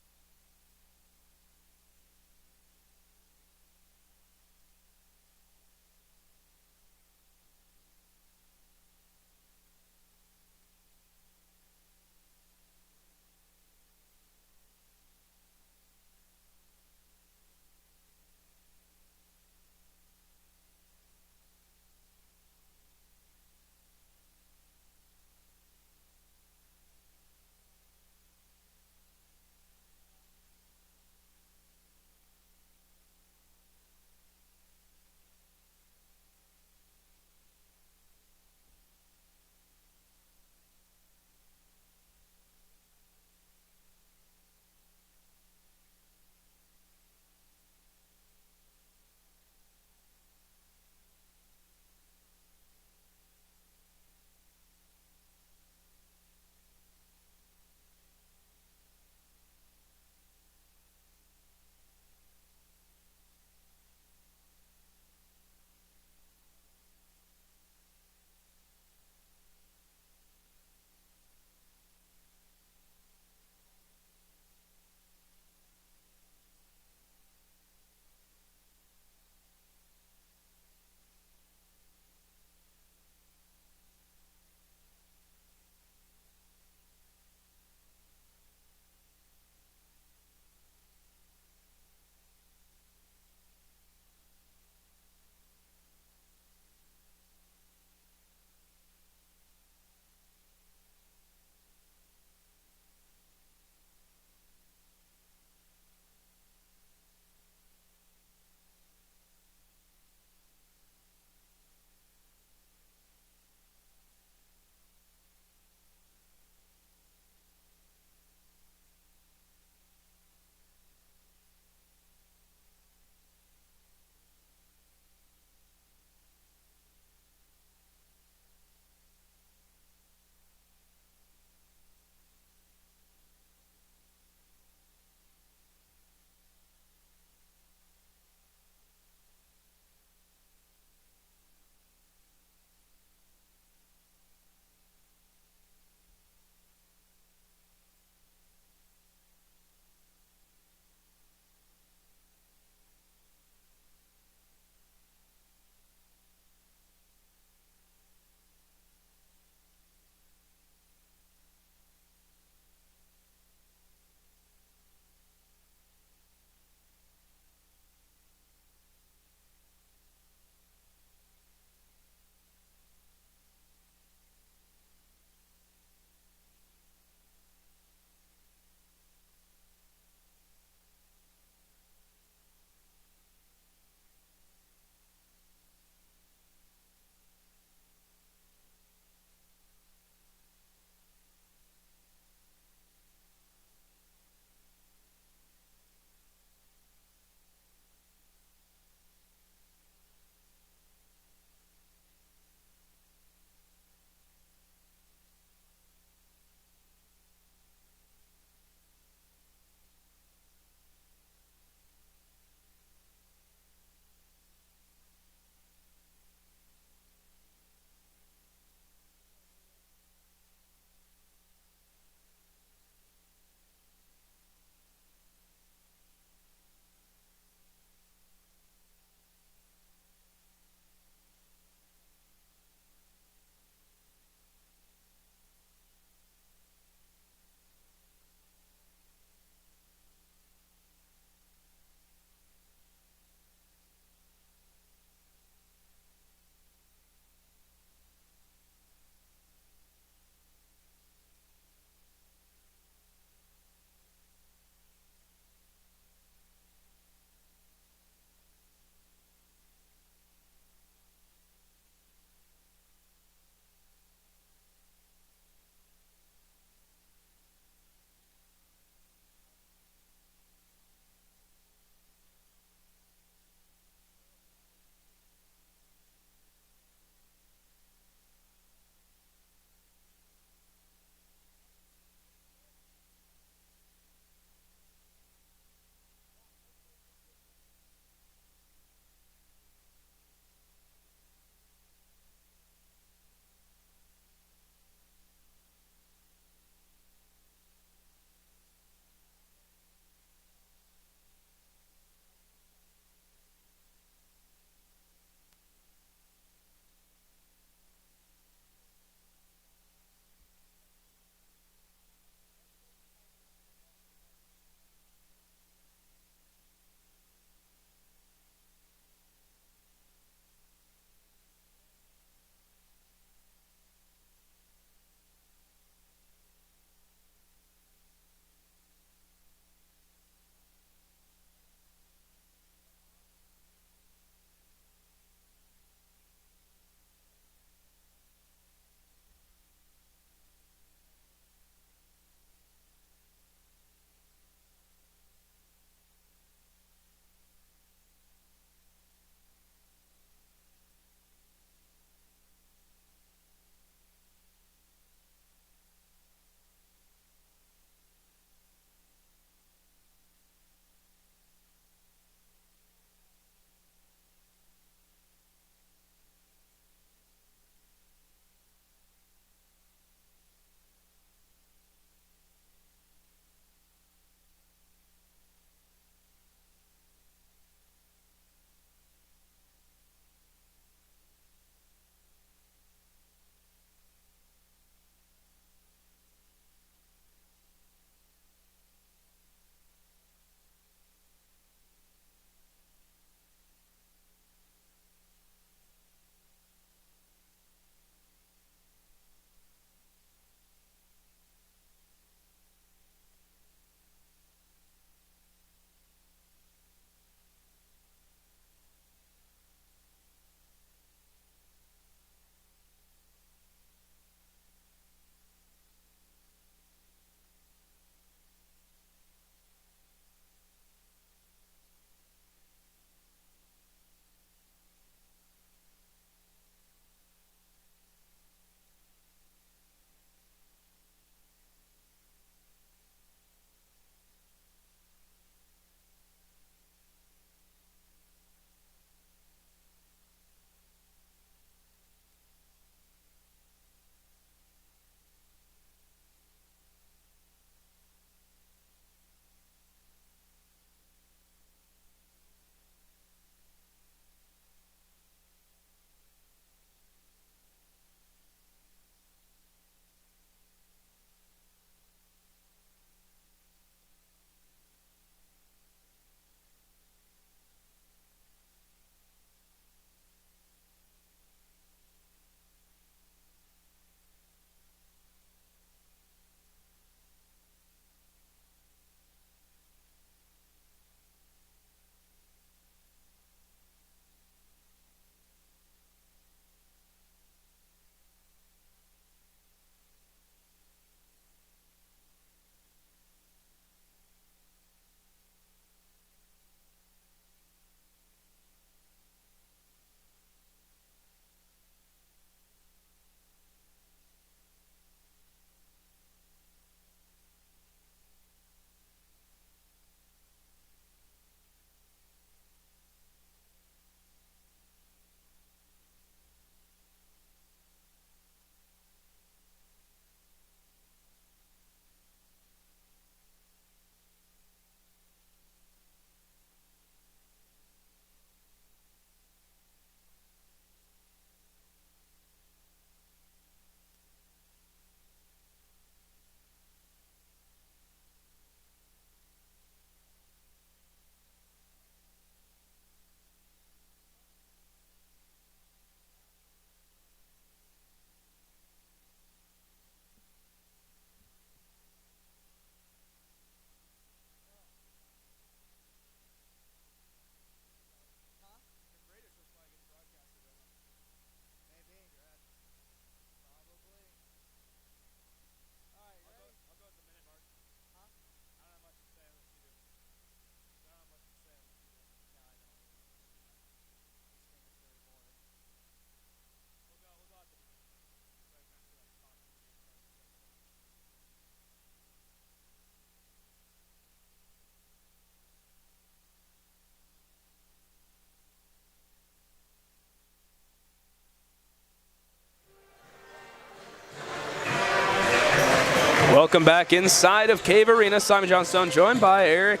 Welcome back inside of Cave Arena. Simon Johnstone joined by Eric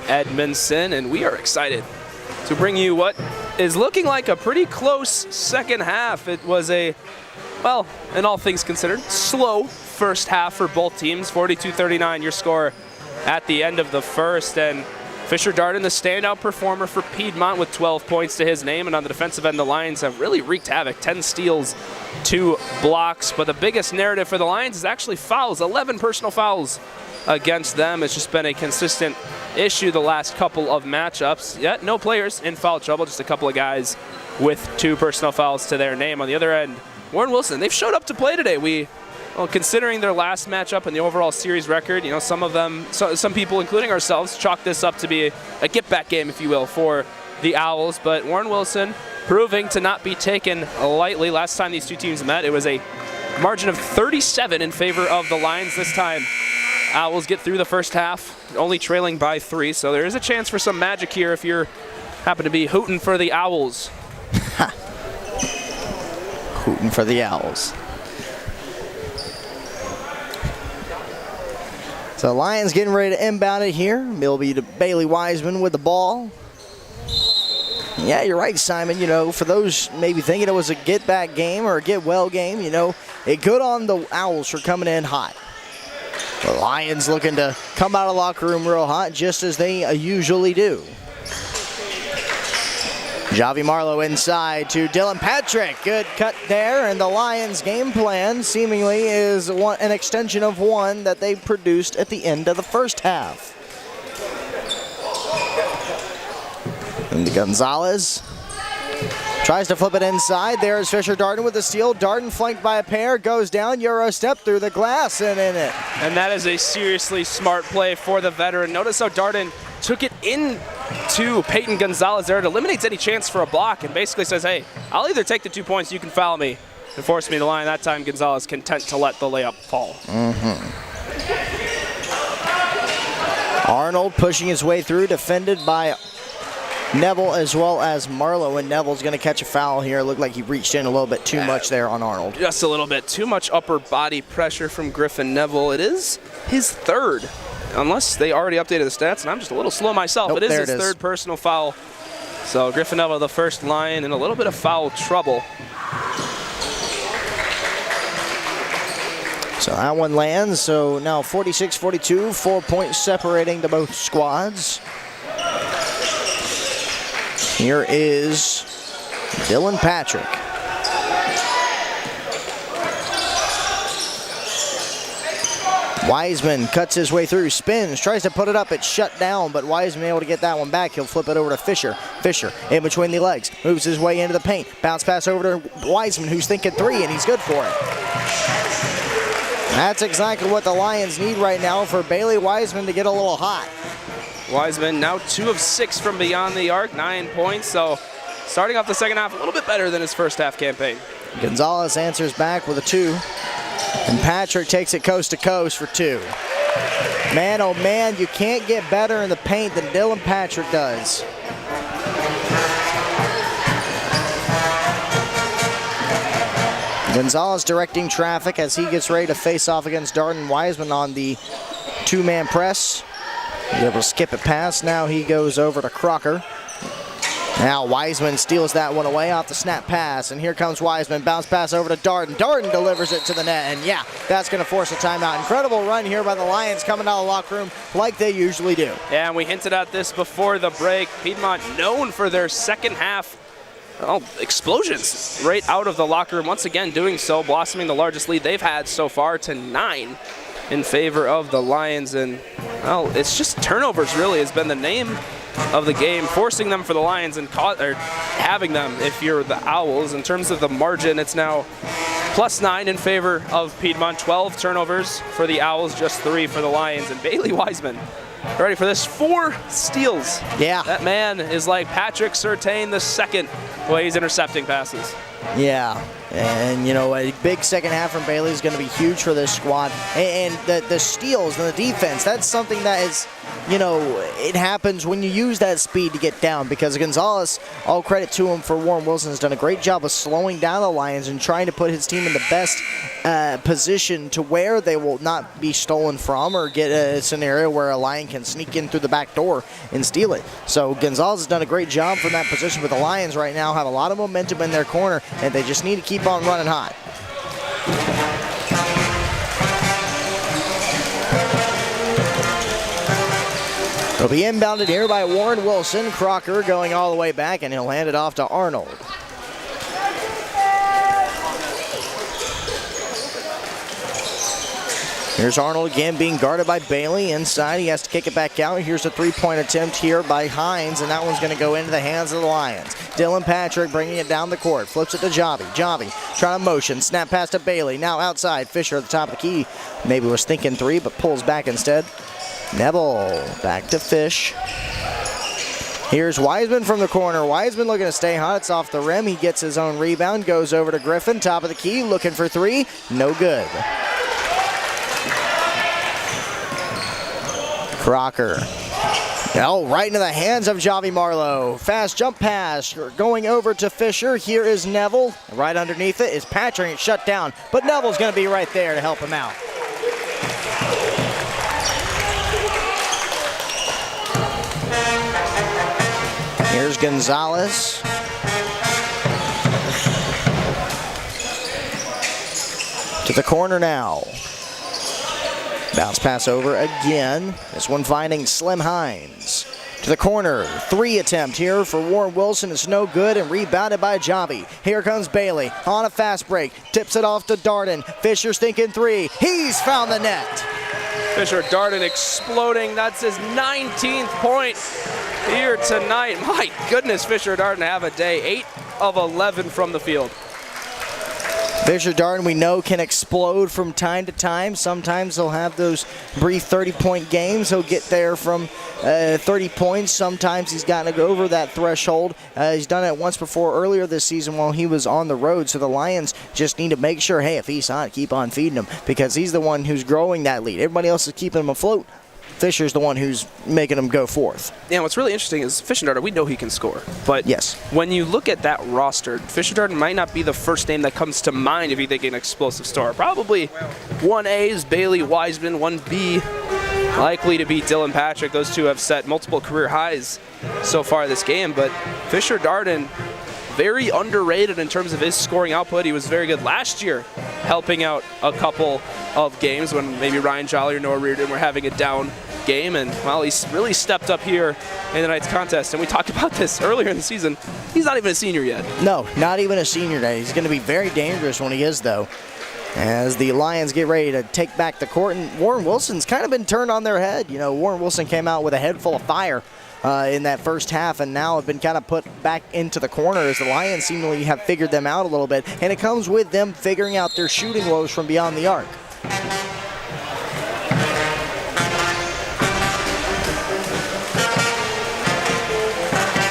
Edmondson, and we are excited to bring you what is looking like a pretty close second half. It was a, well, in all things considered, slow first half for both teams. 42-39 your score at the end of the first, and Fisher Darden, the standout performer for Piedmont with 12 points to his name, and on the defensive end, the Lions have really wreaked havoc. 10 steals, 2 blocks, but the biggest narrative for the Lions is actually fouls. 11 personal fouls against them. It's just been a consistent issue the last couple of matchups. Yet no players in foul trouble, just a couple of guys with 2 personal fouls to their name. On the other end, Warren Wilson, they've showed up to play today. Well, considering their last matchup and the overall series record, you know, some of them, some people, including ourselves, chalk this up to be a get-back game, if you will, for the Owls. But Warren Wilson proving to not be taken lightly. Last time these two teams met, it was a margin of 37 in favor of the Lions. This time, Owls get through the first half, only trailing by 3. So there is a chance for some magic here if you happen to be hooting for the Owls. Hooting for the Owls. So Lions getting ready to inbound it here. It'll be to Bailey Wiseman with the ball. Yeah, you're right, Simon. You know, for those maybe thinking it was a get-back game or a get-well game, you know, it good on the Owls for coming in hot. The Lions looking to come out of the locker room real hot, just as they usually do. Javi Marlowe inside to Dylan Patrick. Good cut there, and the Lions' game plan seemingly is an extension of one that they produced at the end of the first half. And Gonzalez tries to flip it inside. There's Fisher Darden with the steal. Darden flanked by a pair, goes down, Euro step through the glass and in it. And that is a seriously smart play for the veteran. Notice how Darden took it into Peyton Gonzalez there. It eliminates any chance for a block and basically says, hey, I'll either take the 2 points, you can foul me and force me to the line. That time Gonzalez content to let the layup fall. Arnold pushing his way through, defended by Neville as well as Marlowe, and Neville's going to catch a foul here. Looked like he reached in a little bit too much there on Arnold. Just a little bit too much upper body pressure from Griffin Neville. It is his third, unless they already updated the stats, and I'm just a little slow myself. Nope, it is his third personal foul. So Griffin Neville, the first line, in a little bit of foul trouble. So that one lands. So now 46-42, 4 points separating the both squads. Here is Dylan Patrick. Wiseman cuts his way through, spins, tries to put it up, it's shut down, but Wiseman able to get that one back. He'll flip it over to Fisher. Fisher in between the legs, moves his way into the paint, bounce pass over to Wiseman, who's thinking 3, and he's good for it. That's exactly what the Lions need right now for Bailey Wiseman to get a little hot. Wiseman now 2 of 6 from beyond the arc, 9 points. So starting off the second half a little bit better than his first half campaign. Gonzalez answers back with a 2. And Patrick takes it coast to coast for 2. Man, oh man, you can't get better in the paint than Dylan Patrick does. Gonzalez directing traffic as he gets ready to face off against Darden. Wiseman on the 2-man press. He's able to skip it past. Now he goes over to Crocker. Now Wiseman steals that one away off the snap pass, and here comes Wiseman. Bounce pass over to Darden. Darden delivers it to the net, and yeah, that's going to force a timeout. Incredible run here by the Lions coming out of the locker room like they usually do. Yeah, and we hinted at this before the break. Piedmont known for their second half explosions right out of the locker room. Once again doing so, blossoming the largest lead they've had so far to 9 in favor of the Lions. And, well, it's just turnovers really has been the name of the game, forcing them for the Lions and having them if you're the Owls. In terms of the margin, it's now +9 in favor of Piedmont. 12 turnovers for the Owls, just 3 for the Lions. And Bailey Wiseman, ready for this, 4 steals. Yeah. That man is like Patrick Surtain II, the way he's intercepting passes. Yeah. And, you know, a big second half from Bailey is going to be huge for this squad. And the steals and the defense, that's something that is, you know, it happens when you use that speed to get down, because Gonzalez, all credit to him for Warren Wilson, has done a great job of slowing down the Lions and trying to put his team in the best position to where they will not be stolen from or get a scenario where a Lion can sneak in through the back door and steal it. So Gonzalez has done a great job from that position, but the Lions right now have a lot of momentum in their corner, and they just need to keep on running hot. It'll be inbounded here by Warren Wilson. Crocker going all the way back, and he'll hand it off to Arnold. Here's Arnold again being guarded by Bailey. Inside, he has to kick it back out. Here's a three-point attempt here by Hines, and that one's going to go into the hands of the Lions. Dylan Patrick bringing it down the court. Flips it to Javi. Javi trying to motion. Snap pass to Bailey. Now outside. Fisher at the top of the key. Maybe was thinking three, but pulls back instead. Neville back to Fish. Here's Wiseman from the corner. Wiseman looking to stay hot. It's off the rim. He gets his own rebound. Goes over to Griffin. Top of the key. Looking for three. No good. Crocker. Oh, right into the hands of Javi Marlowe. Fast jump pass going over to Fisher. Here is Neville. Right underneath it is Patrick. It's shut down, but Neville's going to be right there to help him out. Here's Gonzalez. To the corner now. Bounce pass over again. This one finding Slim Hines. To the corner. Three attempt here for Warren Wilson. It's no good and rebounded by Javi. Here comes Bailey on a fast break. Tips it off to Darden. Fisher's thinking three. He's found the net. Fisher Darden exploding. That's his 19th point here tonight. My goodness, Fisher Darden have a day. 8 of 11 from the field. Fisher Darden, we know, can explode from time to time. Sometimes he'll have those brief 30-point games. He'll get there from 30 points. Sometimes he's gotten to go over that threshold. He's done it once before earlier this season while he was on the road. So the Lions just need to make sure, hey, if he's hot, keep on feeding him, because he's the one who's growing that lead. Everybody else is keeping him afloat. Fisher's the one who's making him go forth. Yeah, what's really interesting is Fisher Darden, we know he can score. But yes, when you look at that roster, Fisher Darden might not be the first name that comes to mind if you think an explosive star. Probably 1A is Bailey Wiseman, 1B likely to be Dylan Patrick. Those two have set multiple career highs so far this game. But Fisher Darden, very underrated in terms of his scoring output. He was very good last year, helping out a couple of games when maybe Ryan Jolly or Noah Reardon were having a down game, and well, he's really stepped up here in tonight's contest. And we talked about this earlier in the season. He's not even a senior yet. No, not even a senior yet. He's going to be very dangerous when he is, though, as the Lions get ready to take back the court. And Warren Wilson's kind of been turned on their head. You know, Warren Wilson came out with a head full of fire in that first half, and now have been kind of put back into the corner as the Lions seemingly have figured them out a little bit. And it comes with them figuring out their shooting woes from beyond the arc.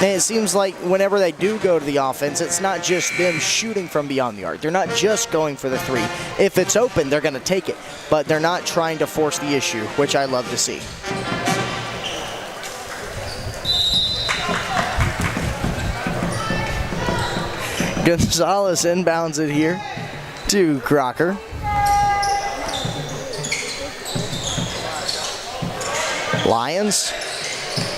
And it seems like whenever they do go to the offense, it's not just them shooting from beyond the arc. They're not just going for the three. If it's open, they're going to take it. But they're not trying to force the issue, which I love to see. Gonzalez inbounds it here to Crocker. Lions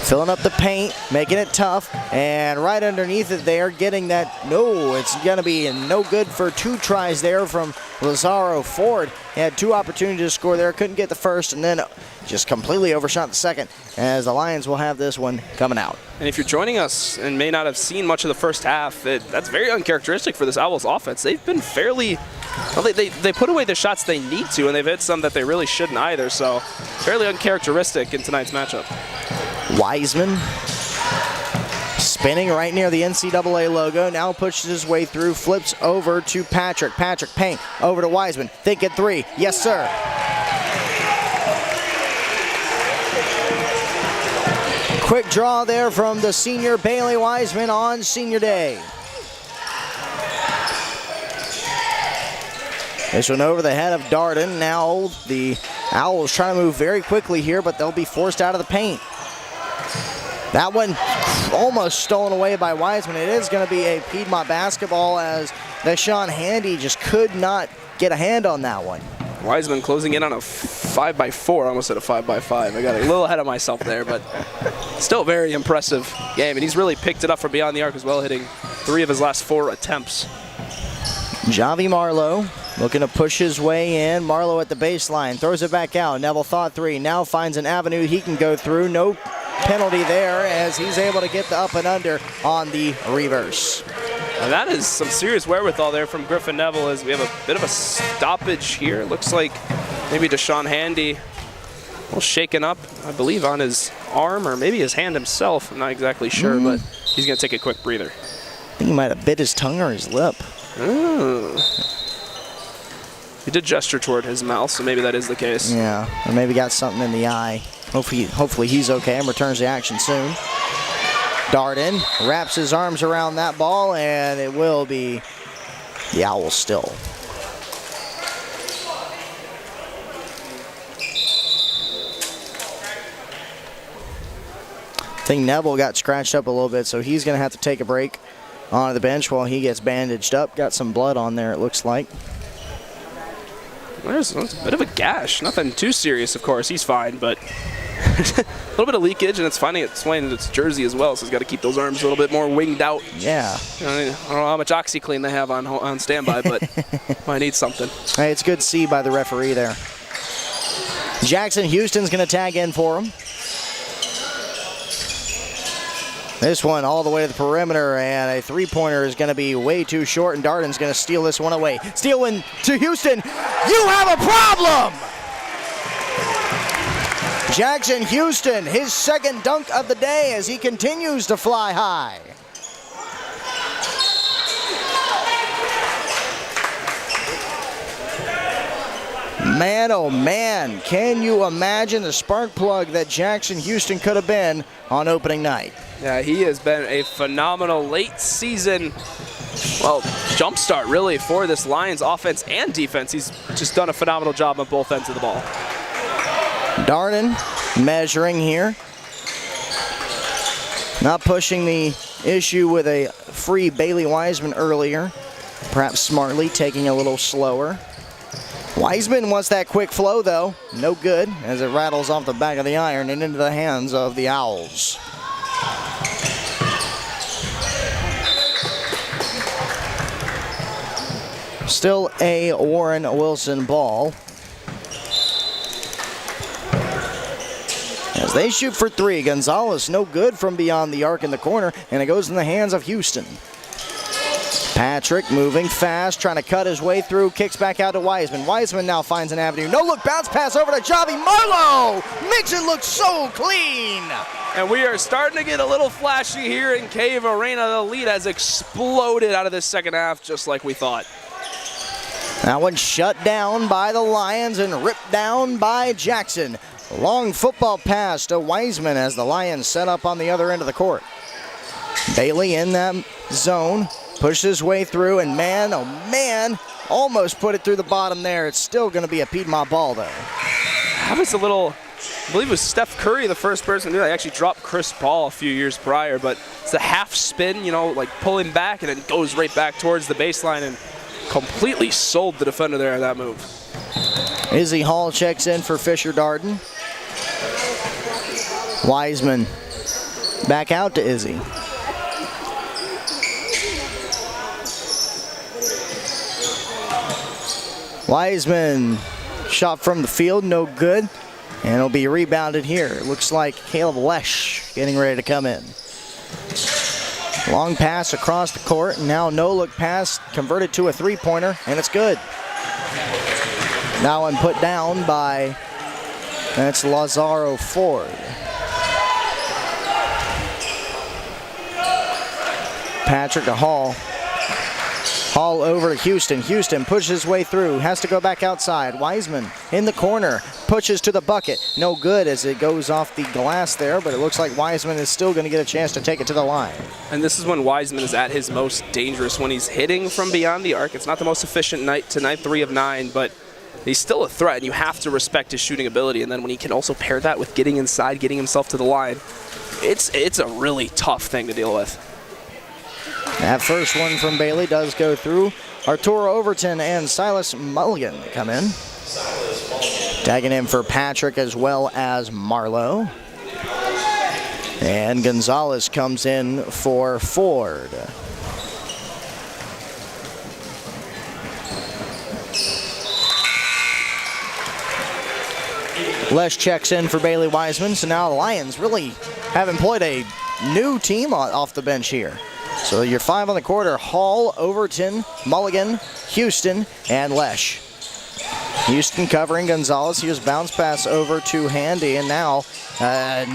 filling up the paint, making it tough, and right underneath it they are getting that. No, it's going to be no good for two tries there from Lazaro Ford. He had two opportunities to score there, couldn't get the first, and then just completely overshot the second, as the Lions will have this one coming out. And if you're joining us and may not have seen much of the first half, that's very uncharacteristic for this Owls offense. They've been fairly, well, they put away the shots they need to, and they've hit some that they really shouldn't either, so fairly uncharacteristic in tonight's matchup. Wiseman spinning right near the NCAA logo, now pushes his way through, flips over to Patrick. Patrick Payne over to Wiseman, thinking three. Yes, sir. Quick draw there from the senior Bailey Wiseman on senior day. This one over the head of Darden. Now the Owls trying to move very quickly here, but they'll be forced out of the paint. That one almost stolen away by Wiseman. It is going to be a Piedmont basketball as Deshaun Handy just could not get a hand on that one. Wiseman closing in on a 5x4. I almost said a 5x5. I got a little ahead of myself there, but still very impressive game. And he's really picked it up from beyond the arc as well, hitting 3 of his last 4 attempts. Javi Marlowe looking to push his way in. Marlowe at the baseline, throws it back out. Neville thought 3, now finds an avenue he can go through. No penalty there as he's able to get the up and under on the reverse. And that is some serious wherewithal there from Griffin Neville as we have a bit of a stoppage here. It looks like maybe Deshaun Handy a little shaken up, I believe, on his arm or maybe his hand himself. I'm not exactly sure, but he's going to take a quick breather. I think he might have bit his tongue or his lip. Oh. He did gesture toward his mouth, so maybe that is the case. Yeah, or maybe got something in the eye. Hopefully he's okay and returns the action soon. Darden wraps his arms around that ball, and it will be the Owls still. I think Neville got scratched up a little bit, so he's going to have to take a break onto the bench while he gets bandaged up. Got some blood on there, it looks like. There's a bit of a gash. Nothing too serious, of course. He's fine, but a little bit of leakage, and it's finding its way into its jersey as well, so he's got to keep those arms a little bit more winged out. Yeah. I don't know how much OxyClean they have on standby, but might need something. Hey, it's good to see by the referee there. Jackson Houston's going to tag in for him. This one all the way to the perimeter, and a three-pointer is going to be way too short, and Darden's going to steal this one away. Steal one to Houston. You have a problem! Jackson Houston, his second dunk of the day as he continues to fly high. Man, oh man, can you imagine the spark plug that Jackson Houston could have been on opening night? Yeah, he has been a phenomenal late season, jumpstart really for this Lions offense and defense. He's just done a phenomenal job on both ends of the ball. Darden measuring here. Not pushing the issue with a free Bailey Wiseman earlier. Perhaps smartly taking a little slower. Wiseman wants that quick flow though. No good as it rattles off the back of the iron and into the hands of the Owls. Still a Warren Wilson ball. As they shoot for 3, Gonzalez no good from beyond the arc in the corner, and it goes in the hands of Houston. Patrick moving fast, trying to cut his way through, kicks back out to Wiseman. Wiseman now finds an avenue. No look, bounce pass over to Javi Marlowe. Makes it look so clean. And we are starting to get a little flashy here in Cave Arena. The lead has exploded out of this second half just like we thought. That one shut down by the Lions and ripped down by Jackson. Long football pass to Wiseman as the Lions set up on the other end of the court. Bailey in that zone, pushes his way through, and man, oh man, almost put it through the bottom there. It's still going to be a Piedmont ball, though. That was a little, I believe it was Steph Curry, the first person to do that. He actually dropped Chris Paul a few years prior, but it's a half spin, like pulling back, and then goes right back towards the baseline and completely sold the defender there on that move. Izzy Hall checks in for Fisher Darden. Wiseman back out to Izzy. Wiseman shot from the field, no good, and it'll be rebounded here. It looks like Caleb Lesh getting ready to come in. Long pass across the court, and now no-look pass converted to a three-pointer, and it's good. Now one put down by, that's Lazaro Ford. Patrick to Hall. Hall over to Houston. Houston pushes his way through, has to go back outside. Wiseman in the corner, pushes to the bucket. No good as it goes off the glass there, but it looks like Wiseman is still going to get a chance to take it to the line. And this is when Wiseman is at his most dangerous, when he's hitting from beyond the arc. It's not the most efficient night tonight, 3 of 9, but he's still a threat, and you have to respect his shooting ability. And then when he can also pair that with getting inside, getting himself to the line, it's a really tough thing to deal with. That first one from Bailey does go through. Arturo Overton and Silas Mulligan come in. Tagging in for Patrick as well as Marlowe. And Gonzalez comes in for Ford. Les checks in for Bailey Wiseman. So now the Lions really have employed a new team off the bench here. So your 5 on the court are Hall, Overton, Mulligan, Houston, and Lesh. Houston covering Gonzalez. Here's bounce pass over to Handy, and now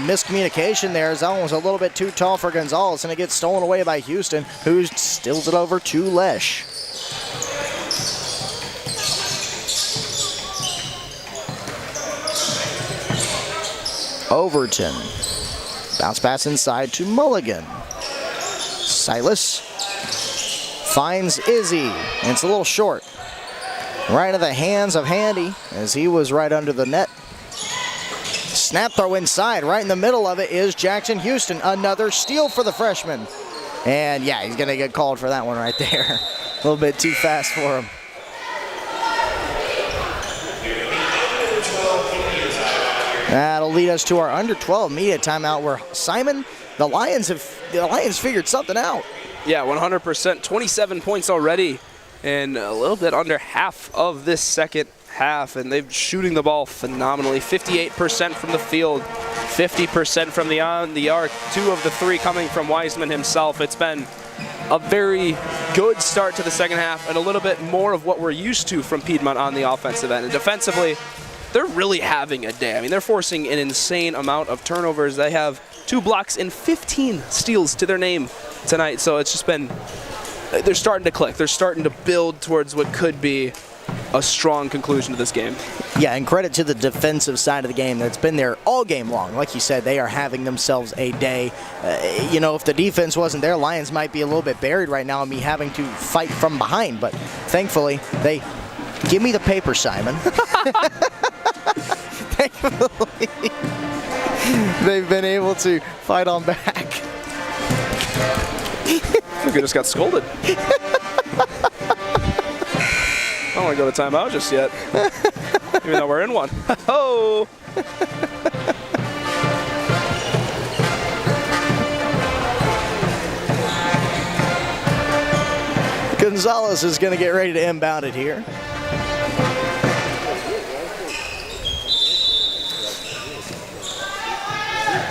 miscommunication there as that one was a little bit too tall for Gonzalez, and it gets stolen away by Houston, who steals it over to Lesh. Overton. Bounce pass inside to Mulligan. Silas finds Izzy, and it's a little short. Right into the hands of Handy as he was right under the net. Snap throw inside. Right in the middle of it is Jackson Houston. Another steal for the freshman. And yeah, he's going to get called for that one right there. A little bit too fast for him. That'll lead us to our under 12 media timeout where Simon, the Lions figured something out. Yeah, 100%. 27 points already in a little bit under half of this second half, and they're shooting the ball phenomenally. 58% from the field, 50% from the arc, 2 of the 3 coming from Wiseman himself. It's been a very good start to the second half and a little bit more of what we're used to from Piedmont on the offensive end. And defensively, they're really having a day. I mean, they're forcing an insane amount of turnovers. They have 2 blocks and 15 steals to their name tonight. So it's just been, they're starting to click. They're starting to build towards what could be a strong conclusion to this game. Yeah, and credit to the defensive side of the game that's been there all game long. Like you said, they are having themselves a day. You know, if the defense wasn't there, Lions might be a little bit buried right now and be having to fight from behind. But thankfully, they give me the paper, Simon. Thankfully, they've been able to fight on back. I think I just got scolded. I don't want to go to timeout just yet, even though we're in one. Oh! Gonzalez is going to get ready to inbound it here.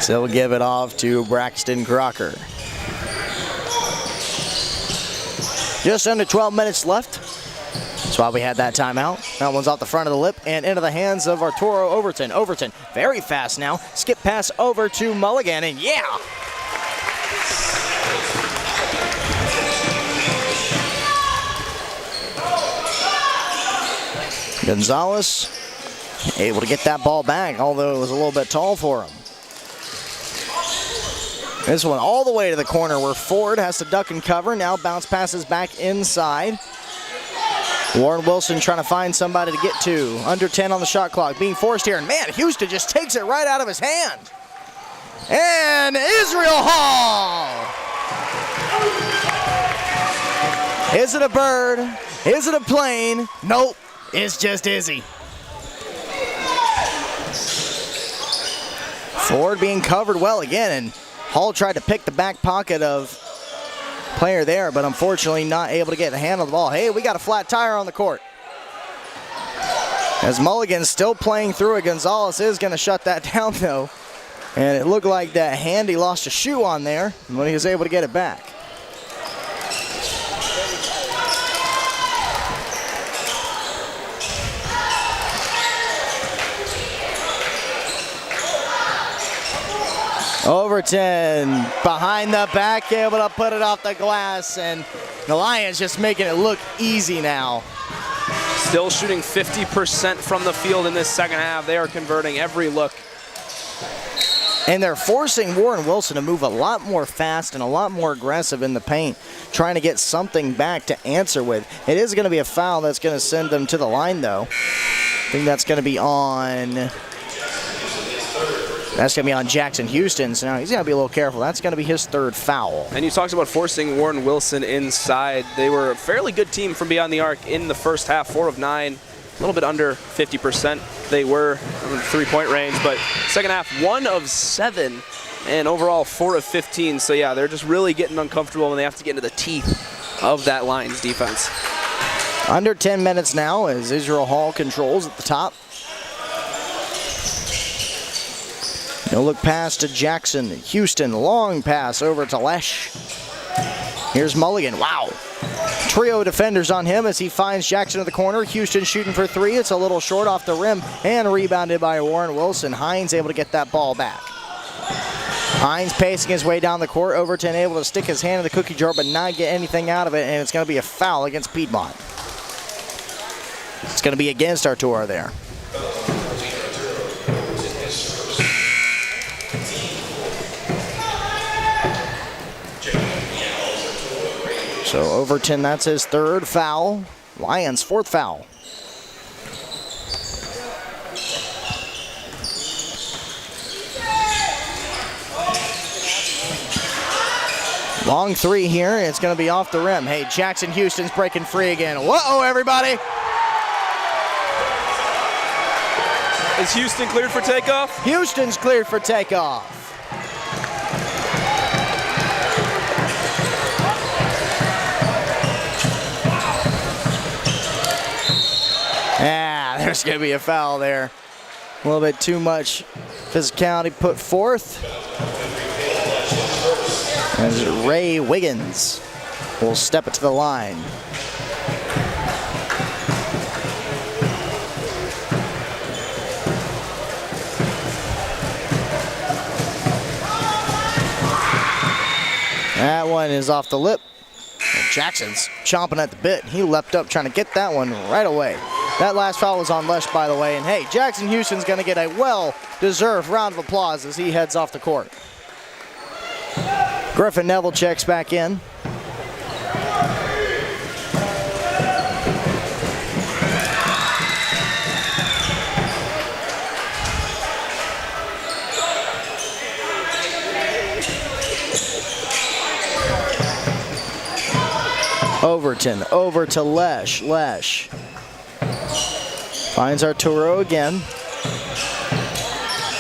So we'll give it off to Braxton Crocker. Just under 12 minutes left. That's why we had that timeout. That one's off the front of the lip and into the hands of Arturo Overton. Overton, very fast now. Skip pass over to Mulligan, and yeah! Gonzalez able to get that ball back, although it was a little bit tall for him. This one all the way to the corner where Ford has to duck and cover. Now bounce passes back inside. Warren Wilson trying to find somebody to get to. Under 10 on the shot clock. Being forced here. And man, Houston just takes it right out of his hand. And Israel Hall. Is it a bird? Is it a plane? Nope. It's just Izzy. Ford being covered well again, and Hall tried to pick the back pocket of player there, but unfortunately not able to get the hand on the ball. Hey, we got a flat tire on the court. As Mulligan's still playing through it, Gonzalez is going to shut that down though. And it looked like that Handy lost a shoe on there when he was able to get it back. Overton behind the back, able to put it off the glass, and the Lions just making it look easy now. Still shooting 50% from the field in this second half. They are converting every look. And they're forcing Warren Wilson to move a lot more fast and a lot more aggressive in the paint, trying to get something back to answer with. It is going to be a foul that's going to send them to the line, though. I think that's going to be on... That's going to be on Jackson Houston, so now he's going to be a little careful. That's going to be his third foul. And you talked about forcing Warren Wilson inside. They were a fairly good team from beyond the arc in the first half, 4 of 9, a little bit under 50%. They were in the three-point range, but second half, 1 of 7, and overall 4 of 15. So yeah, they're just really getting uncomfortable when they have to get into the teeth of that Lions defense. Under 10 minutes now as Israel Hall controls at the top. No look pass to Jackson Houston. Long pass over to Lesh. Here's Mulligan. Wow. Trio defenders on him as he finds Jackson in the corner. Houston shooting for 3. It's a little short off the rim and rebounded by Warren Wilson. Hines able to get that ball back. Hines pacing his way down the court. Overton able to stick his hand in the cookie jar but not get anything out of it, and it's going to be a foul against Piedmont. It's going to be against Arturo there. So Overton, that's his third foul. Lions' fourth foul. Long 3 here. It's going to be off the rim. Hey, Jackson Houston's breaking free again. Whoa, everybody. Is Houston cleared for takeoff? Houston's cleared for takeoff. There's going to be a foul there. A little bit too much physicality put forth. As Ray Wiggins will step it to the line. That one is off the lip. Jackson's chomping at the bit. He leapt up trying to get that one right away. That last foul was on Lesh, by the way. And hey, Jackson Houston's going to get a well-deserved round of applause as he heads off the court. Griffin Neville checks back in. Overton over to Lesh. Lesh finds Arturo again.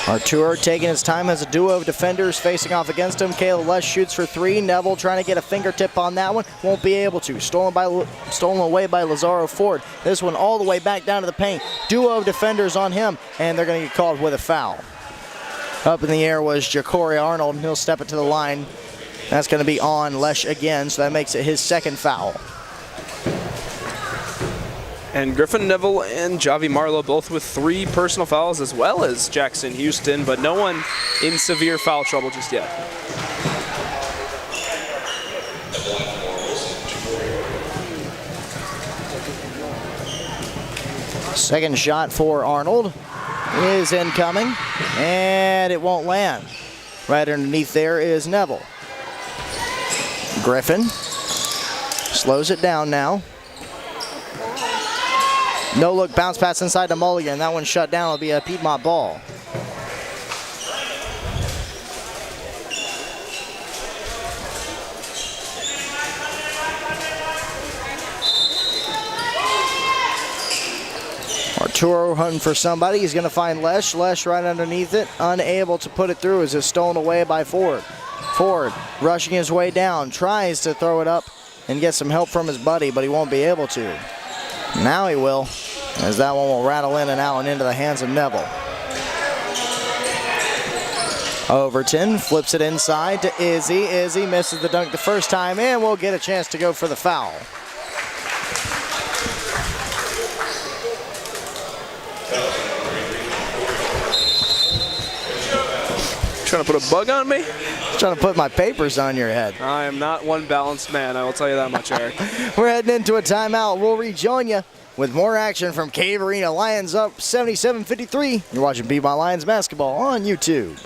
Arturo taking his time as a duo of defenders facing off against him. Caleb Lesh shoots for 3. Neville trying to get a fingertip on that one. Won't be able to. Stolen away by Lazaro Ford. This one all the way back down to the paint. Duo of defenders on him, and they're going to get called with a foul. Up in the air was Ja'Cory Arnold, and he'll step it to the line. That's going to be on Lesh again, so that makes it his second foul. And Griffin Neville and Javi Marlowe both with 3 personal fouls, as well as Jackson Houston, but no one in severe foul trouble just yet. Second shot for Arnold is incoming, and it won't land. Right underneath there is Neville. Griffin slows it down now. No look bounce pass inside to Mulligan. That one shut down. It'll be a Piedmont ball. Arturo hunting for somebody. He's going to find Lesh. Lesh right underneath it. Unable to put it through as it's stolen away by Ford. Ford rushing his way down. Tries to throw it up and get some help from his buddy, but he won't be able to. Now he will, as that one will rattle in and out and into the hands of Neville. Overton flips it inside to Izzy. Izzy misses the dunk the first time and will get a chance to go for the foul. Trying to put a bug on me? Trying to put my papers on your head. I am not one balanced man, I will tell you that much, Eric. We're heading into a timeout. We'll rejoin you with more action from Cave Arena. Lions up 77-53. You're watching Piedmont Lions basketball on YouTube.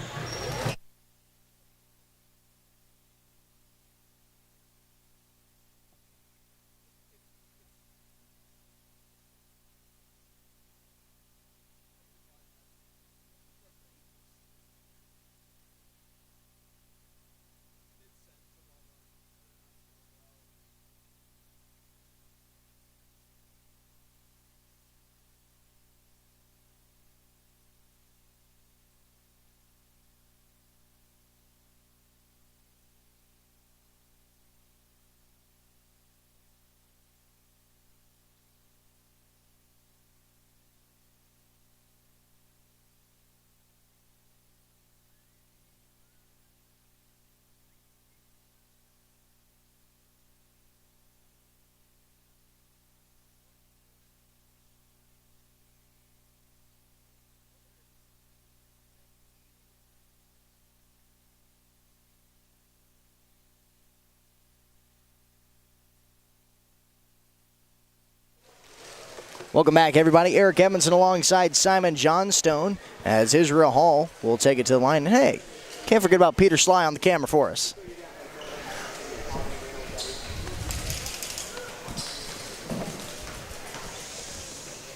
Welcome back, everybody. Eric Edmondson alongside Simon Johnstone as Israel Hall will take it to the line. And hey, can't forget about Peter Sly on the camera for us.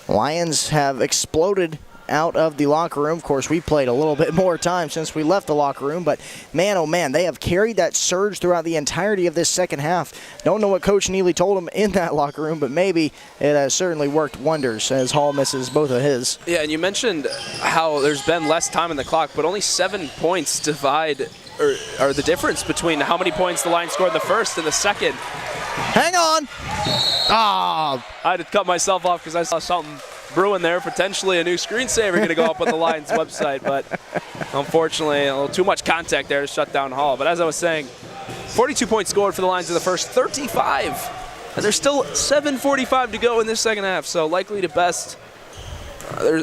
Lions have exploded out of the locker room. Of course, we played a little bit more time since we left the locker room, but man, oh man, they have carried that surge throughout the entirety of this second half. Don't know what Coach Neely told them in that locker room, but maybe it has certainly worked wonders as Hall misses both of his. Yeah, and you mentioned how there's been less time on the clock, but only 7 points divide or the difference between how many points the Lions scored in the first and the second. Hang on! Ah! I had to cut myself off because I saw something brewing there, potentially a new screensaver going to go up on the Lions website, but unfortunately a little too much contact there to shut down Hall. But as I was saying, 42 points scored for the Lions in the first, 35, and there's still 7:45 to go in this second half, so likely to best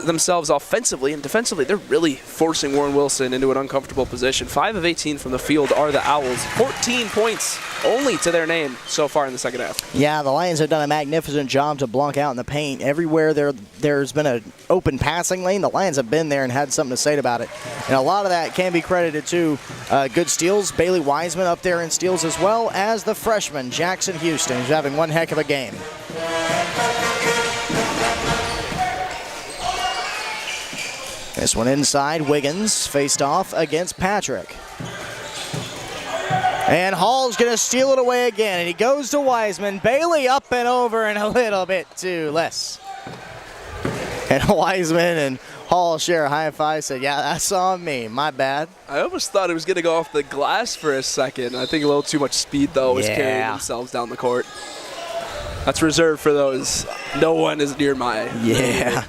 themselves offensively and defensively. They're really forcing Warren Wilson into an uncomfortable position. 5 of 18 from the field are the Owls. 14 points only to their name so far in the second half. Yeah, the Lions have done a magnificent job to block out in the paint. Everywhere there's been an open passing lane, the Lions have been there and had something to say about it. And a lot of that can be credited to good steals. Bailey Wiseman up there in steals, as well as the freshman, Jackson Houston, who's having one heck of a game. This one inside, Wiggins faced off against Patrick. And Hall's going to steal it away again, and he goes to Wiseman. Bailey up and over and a little bit too less. And Wiseman and Hall share a high five, said, yeah, that's on me, my bad. I almost thought it was going to go off the glass for a second. I think a little too much speed, though, was carrying themselves down the court. That's reserved for those. No one is near my. Yeah.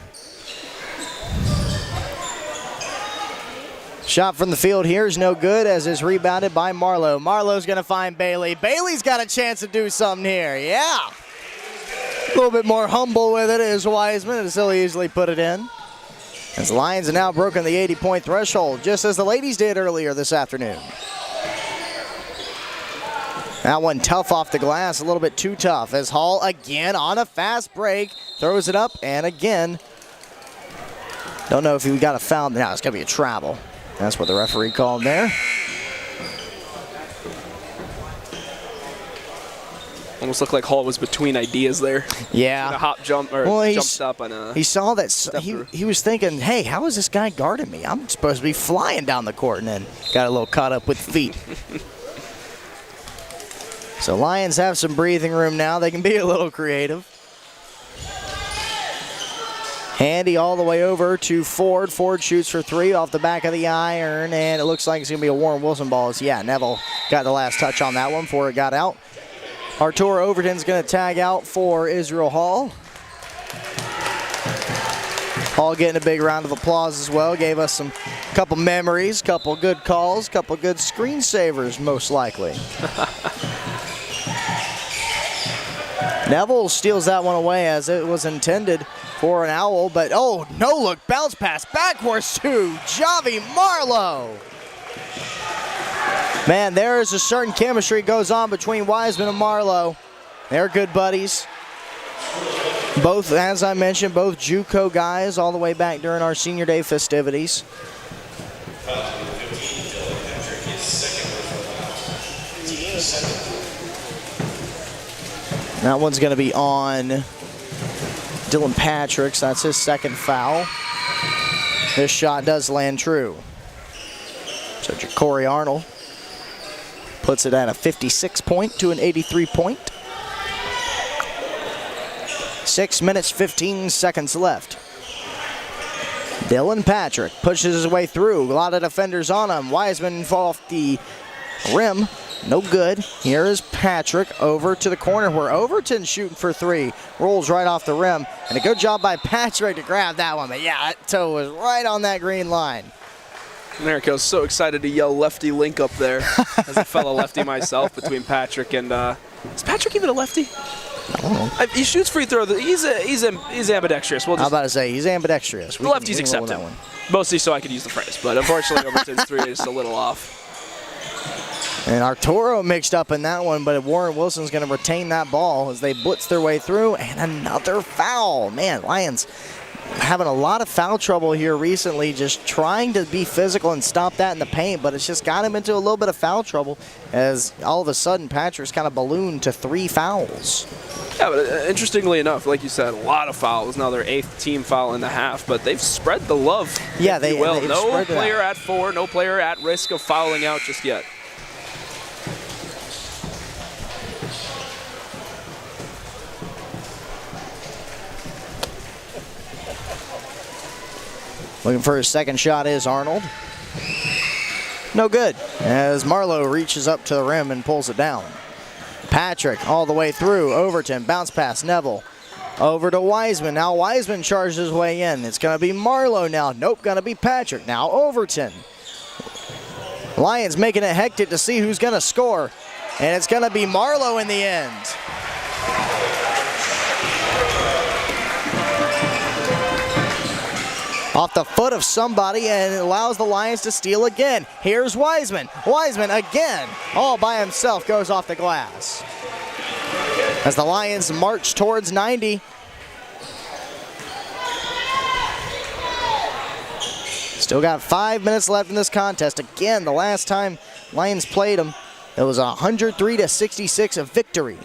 Shot from the field here is no good as is rebounded by Marlowe. Marlowe's going to find Bailey. Bailey's got a chance to do something here. Yeah. A little bit more humble with it is Wiseman, and still easily put it in. As the Lions have now broken the 80-point threshold, just as the ladies did earlier this afternoon. That one tough off the glass, a little bit too tough, as Hall again on a fast break, throws it up, and again, don't know if he got a foul. No, it's going to be a travel. That's what the referee called there. Almost looked like Hall was between ideas there. Yeah. A hop jump, or jumped up on a. He saw that. He was thinking, hey, how is this guy guarding me? I'm supposed to be flying down the court, and then got a little caught up with feet. So Lions have some breathing room now. They can be a little creative. Handy all the way over to Ford. Ford shoots for 3 off the back of the iron, and it looks like it's going to be a Warren Wilson ball. Yeah, Neville got the last touch on that one before it got out. Arturo Overton's going to tag out for Israel Hall. Hall getting a big round of applause as well. Gave us some couple memories, couple good calls, couple good screensavers, most likely. Neville steals that one away as it was intended for an Owl, but oh, no look, bounce pass backwards to Javi Marlowe. Man, there is a certain chemistry goes on between Wiseman and Marlowe. They're good buddies. Both, as I mentioned, both JUCO guys all the way back during our senior day festivities. That one's going to be on Dylan Patrick. So that's his second foul. This shot does land true. So Corey Arnold puts it at a 56 point to an 83 point. 6 minutes, 15 seconds left. Dylan Patrick pushes his way through. A lot of defenders on him. Wiseman fall off the rim. No good. Here is Patrick over to the corner where Overton's shooting for three. Rolls right off the rim. And a good job by Patrick to grab that one. But yeah, that toe was right on that green line. And Eric, I was so excited to yell lefty link up there as a fellow lefty myself between Patrick and, is Patrick even a lefty? I don't know. He shoots free throw. He's ambidextrous. I was about to say, he's ambidextrous. The lefties accept him. Mostly so I could use the phrase. But unfortunately, Overton's three is a little off. And Arturo mixed up in that one, but Warren Wilson's going to retain that ball as they blitz their way through. And another foul. Man, Lions having a lot of foul trouble here recently, just trying to be physical and stop that in the paint, but it's just got him into a little bit of foul trouble as all of a sudden Patrick's kind of ballooned to 3 fouls. Yeah, but interestingly enough, like you said, a lot of fouls. Now their 8th team foul in the half, but they've spread the love. Yeah, they will. No player at 4, no player at risk of fouling out just yet. Looking for his second shot is Arnold. No good, as Marlowe reaches up to the rim and pulls it down. Patrick all the way through. Overton, bounce pass, Neville. Over to Wiseman. Now Wiseman charges his way in. It's going to be Marlowe now. Nope, going to be Patrick. Now Overton. Lions making it hectic to see who's going to score. And it's going to be Marlowe in the end. Off the foot of somebody, and it allows the Lions to steal again. Here's Wiseman. Wiseman again, all by himself, goes off the glass. As the Lions march towards 90. Still got 5 minutes left in this contest. Again, the last time Lions played them, it was a 103-66 victory.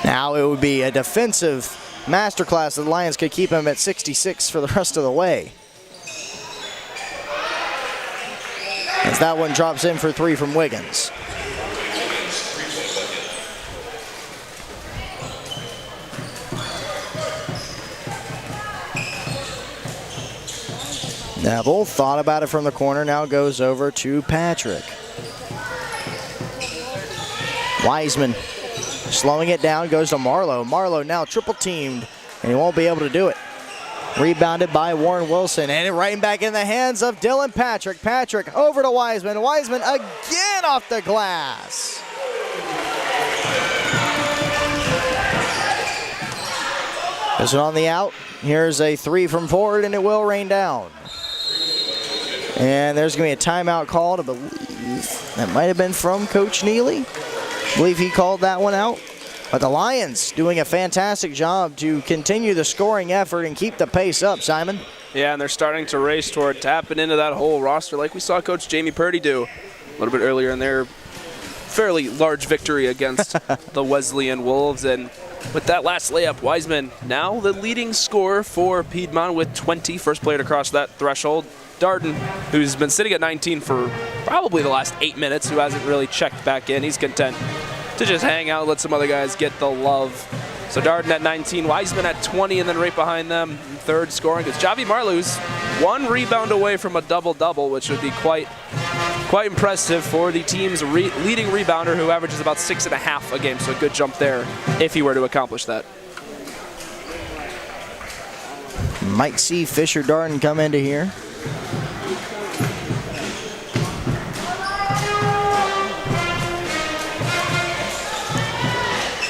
Now it would be a defensive masterclass. The Lions could keep him at 66 for the rest of the way. As that one drops in for 3 from Wiggins. Neville thought about it from the corner, now goes over to Patrick. Wiseman slowing it down, goes to Marlowe. Marlowe now triple teamed, and he won't be able to do it. Rebounded by Warren Wilson, and right back in the hands of Dylan Patrick. Patrick over to Wiseman. Wiseman again off the glass. This one on the out. Here's a 3 from forward, and it will rain down. And there's going to be a timeout called, I believe. That might have been from Coach Neely. I believe he called that one out. But the Lions doing a fantastic job to continue the scoring effort and keep the pace up, Simon. Yeah, and they're starting to race toward tapping into that whole roster like we saw Coach Jamie Purdy do a little bit earlier in their fairly large victory against the Wesleyan Wolves. And with that last layup, Wiseman now the leading scorer for Piedmont with 20, first player to cross that threshold. Darden, who's been sitting at 19 for probably the last 8 minutes, who hasn't really checked back in. He's content to just hang out, let some other guys get the love. So Darden at 19, Wiseman at 20, and then right behind them, third scoring is Javi Marlowe's 1 rebound away from a double-double, which would be quite impressive for the team's leading rebounder, who averages about 6.5 a game. So a good jump there if he were to accomplish that. Might see Fisher Darden come into here.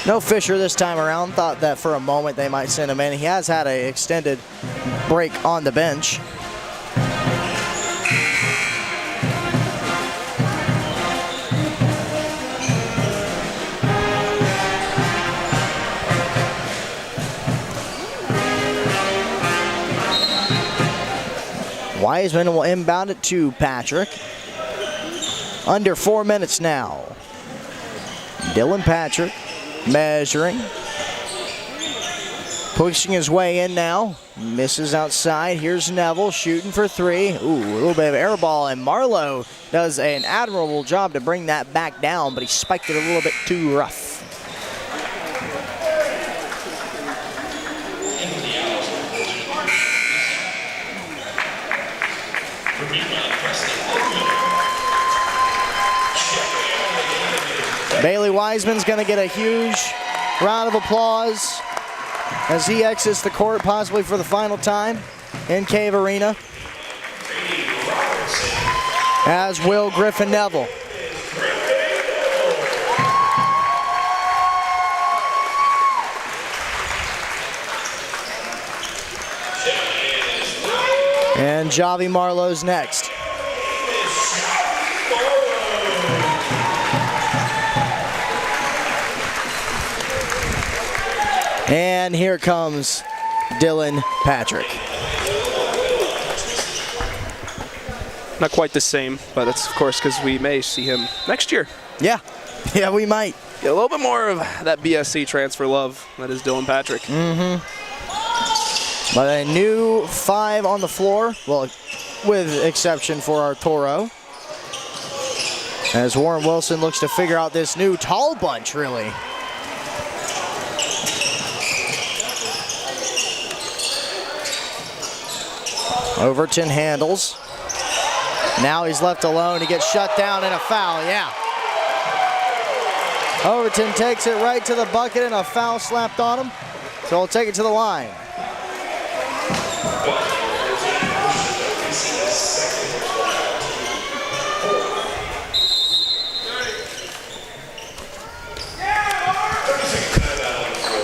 No Fisher this time around. Thought that for a moment they might send him in. He has had an extended break on the bench. Wiseman will inbound it to Patrick. Under 4 minutes now. Dylan Patrick measuring. Pushing his way in now. Misses outside. Here's Neville shooting for three. Ooh, a little bit of air ball, and Marlowe does an admirable job to bring that back down, but he spiked it a little bit too rough. Bailey Wiseman's going to get a huge round of applause as he exits the court, possibly for the final time in Cave Arena. As will Griffin Neville. And Javi Marlowe's next. And here comes Dylan Patrick. Not quite the same, but that's of course because we may see him next year. Yeah, we might. Get a little bit more of that BSC transfer love that is Dylan Patrick. But a new 5 on the floor, well, with exception for Arturo. As Warren Wilson looks to figure out this new tall bunch, really. Overton handles. Now he's left alone. He gets shut down and a foul, yeah. Overton takes it right to the bucket and a foul slapped on him. So he'll take it to the line.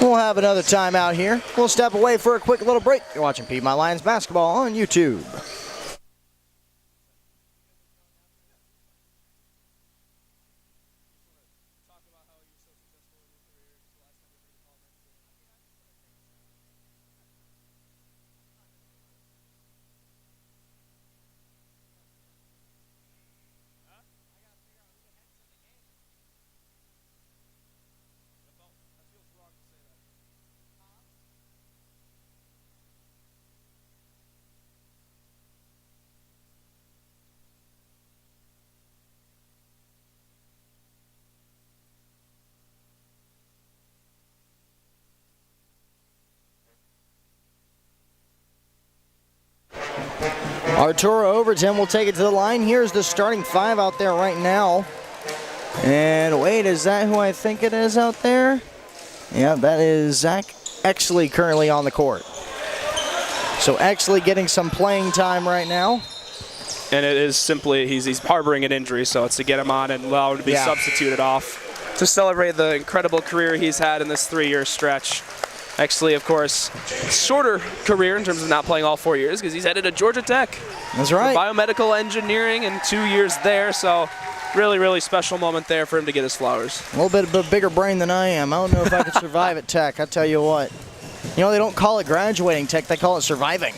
We'll have another timeout here. We'll step away for a quick little break. You're watching Piedmont Lions basketball on YouTube. Arturo Overton will take it to the line. Here's the starting 5 out there right now. And wait, is that who I think it is out there? Yeah, that is Zach Exley currently on the court. So Exley getting some playing time right now. And it is simply, he's harboring an injury, so it's to get him on and allow him to be substituted off to celebrate the incredible career he's had in this 3-year stretch. Exley, of course, shorter career in terms of not playing all 4 years because he's headed to Georgia Tech. That's right. For biomedical engineering and 2 years there, so really, really special moment there for him to get his flowers. A little bit of a bigger brain than I am. I don't know if I could survive at Tech, I tell you what. You know, they don't call it graduating Tech, they call it surviving.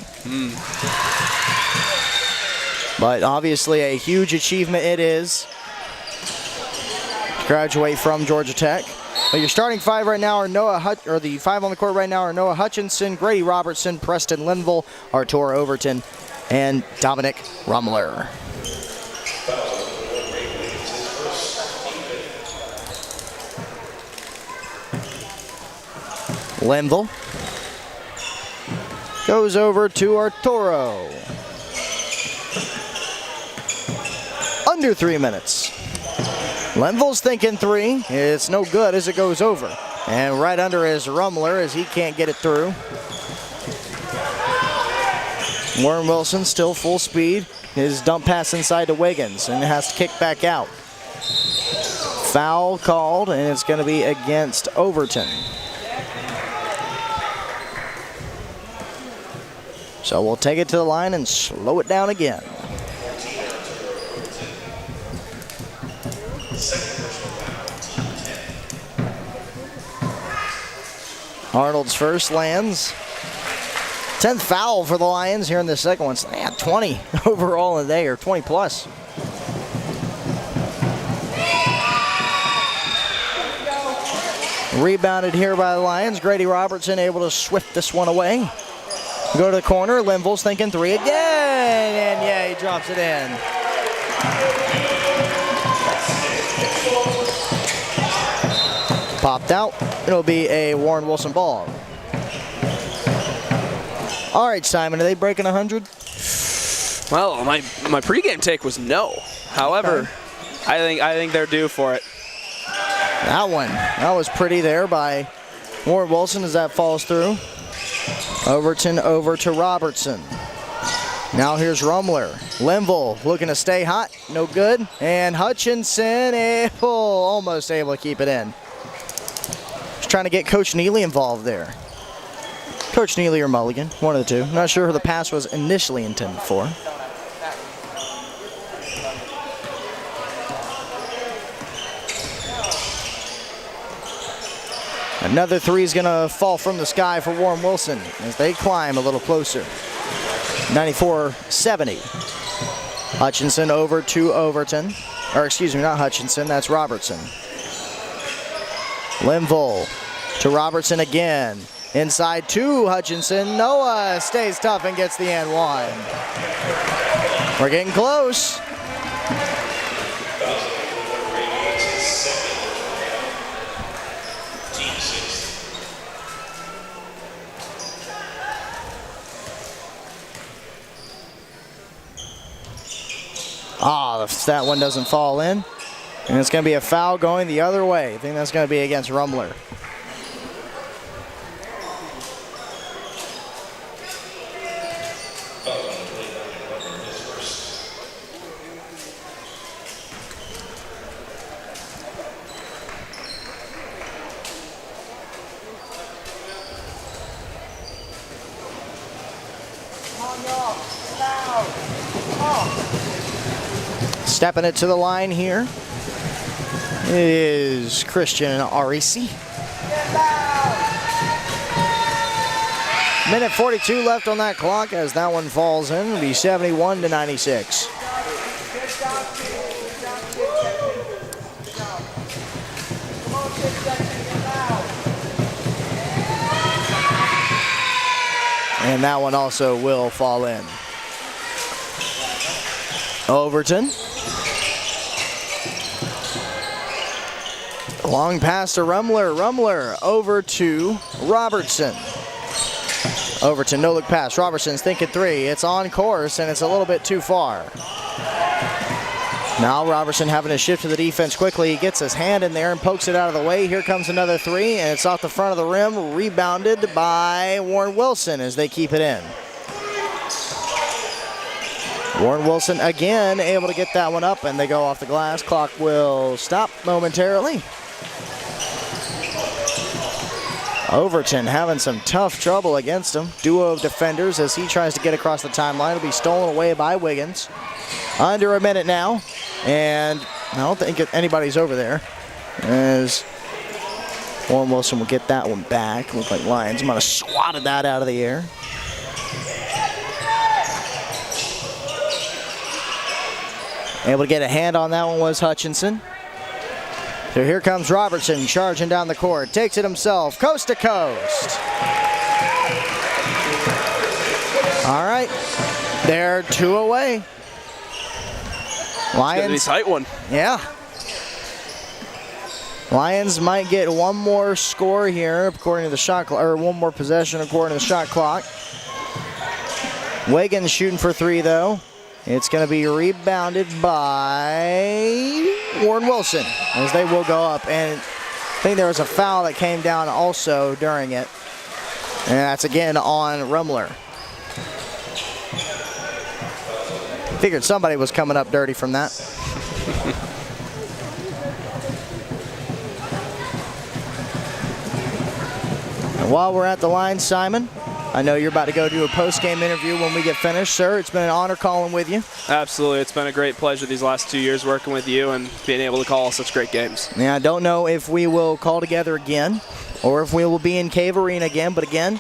But obviously a huge achievement it is to graduate from Georgia Tech. But your starting 5 right now are the 5 on the court right now are Noah Hutchinson, Grady Robertson, Preston Linville, Arturo Overton, and Dominic Rumler. Linville goes over to Arturo. Under 3 minutes. Linville's thinking 3. It's no good as it goes over. And right under is Rumler as he can't get it through. Warren Wilson still full speed. His dump pass inside to Wiggins and has to kick back out. Foul called, and it's going to be against Overton. So we'll take it to the line and slow it down again. Arnold's first lands. 10th foul for the Lions here in the second one. So they had 20 overall in the day, or 20 plus. Rebounded here by the Lions. Grady Robertson able to swift this one away. Go to the corner. Linville's thinking three again. And yeah, he drops it in. Popped out. It'll be a Warren Wilson ball. All right, Simon, are they breaking 100? Well, my pregame take was no. However, okay. I think they're due for it. That was pretty there by Warren Wilson as that falls through. Overton over to Robertson. Now here's Rumler. Linville looking to stay hot. No good. And Hutchinson almost able to keep it in. Just trying to get Coach Neely involved there. Coach Neely or Mulligan, one of the two. Not sure who the pass was initially intended for. Another three is going to fall from the sky for Warren Wilson as they climb a little closer. 94-70. Hutchinson over to Overton. Or excuse me, not Hutchinson, that's Robertson. Linville to Robertson again. Inside to Hutchinson. Noah stays tough and gets the and one. We're getting close. If that one doesn't fall in, and it's going to be a foul going the other way. I think that's going to be against Rumler. Stepping it to the line here is Christian Arisi. Minute 42 left on that clock as that one falls in. It'll be 71-96. And that one also will fall in. Overton. Long pass to Rumler. Rumler over to Robertson. Overton, no look pass. Robertson's thinking three. It's on course and it's a little bit too far. Now Robertson having to shift to the defense quickly. He gets his hand in there and pokes it out of the way. Here comes another three and it's off the front of the rim. Rebounded by Warren Wilson as they keep it in. Warren Wilson again able to get that one up and they go off the glass. Clock will stop momentarily. Overton having some tough trouble against him. Duo of defenders as he tries to get across the timeline. It'll be stolen away by Wiggins. Under a minute now. And I don't think anybody's over there. As Warren Wilson will get that one back. Look like Lions might have swatted that out of the air. Able to get a hand on that one was Hutchinson. So here comes Robertson charging down the court. Takes it himself, coast to coast. All right, they're two away. Lions. It's a tight one. Yeah. Lions might get one more score here according to the shot clock, or one more possession according to the shot clock. Wiggins shooting for three though. It's going to be rebounded by Warren Wilson as they will go up. And I think there was a foul that came down also during it. And that's again on Rumler. Figured somebody was coming up dirty from that. And while we're at the line, Simon, I know you're about to go do a post-game interview when we get finished, sir. It's been an honor calling with you. Absolutely. It's been a great pleasure these last 2 years working with you and being able to call such great games. Yeah, I don't know if we will call together again or if we will be in Cave Arena again, but again,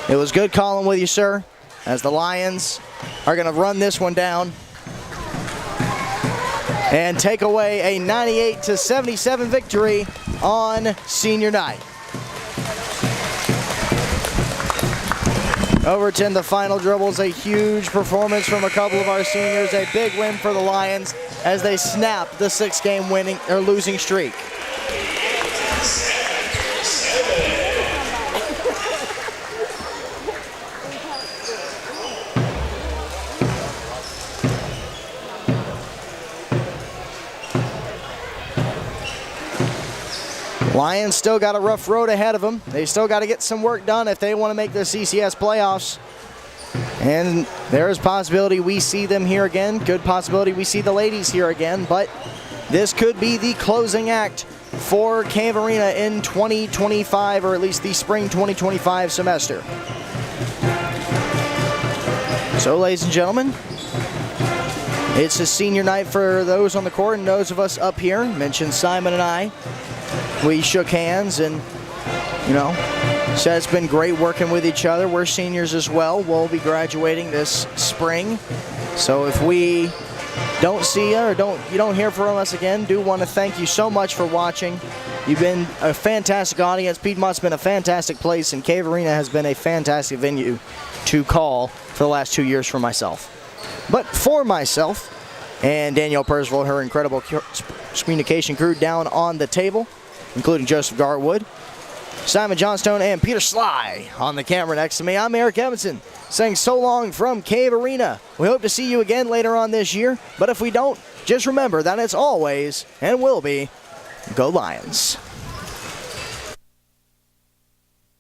It was good calling with you, sir, as the Lions are going to run this one down and take away a 98-77 victory on senior night. Overton, the final dribbles, a huge performance from a couple of our seniors, a big win for the Lions as they snap the 6-game losing streak. Lions still got a rough road ahead of them. They still got to get some work done if they want to make the CCS playoffs. And there is possibility we see them here again. Good possibility we see the ladies here again. But this could be the closing act for Cave Arena in 2025, or at least the spring 2025 semester. So, ladies and gentlemen, it's a senior night for those on the court and those of us up here. Mentioned Simon and I. We shook hands and, said it's been great working with each other. We're seniors as well. We'll be graduating this spring. So if we don't see you or you don't hear from us again, do want to thank you so much for watching. You've been a fantastic audience. Piedmont's been a fantastic place, and Cave Arena has been a fantastic venue to call for the last 2 years for myself. But for myself and Danielle Percival, her incredible communication crew down on the table, including Joseph Garwood, Simon Johnstone, and Peter Sly on the camera next to me. I'm Eric Evanson, saying so long from Cave Arena. We hope to see you again later on this year, but if we don't, just remember that it's always and will be Go Lions.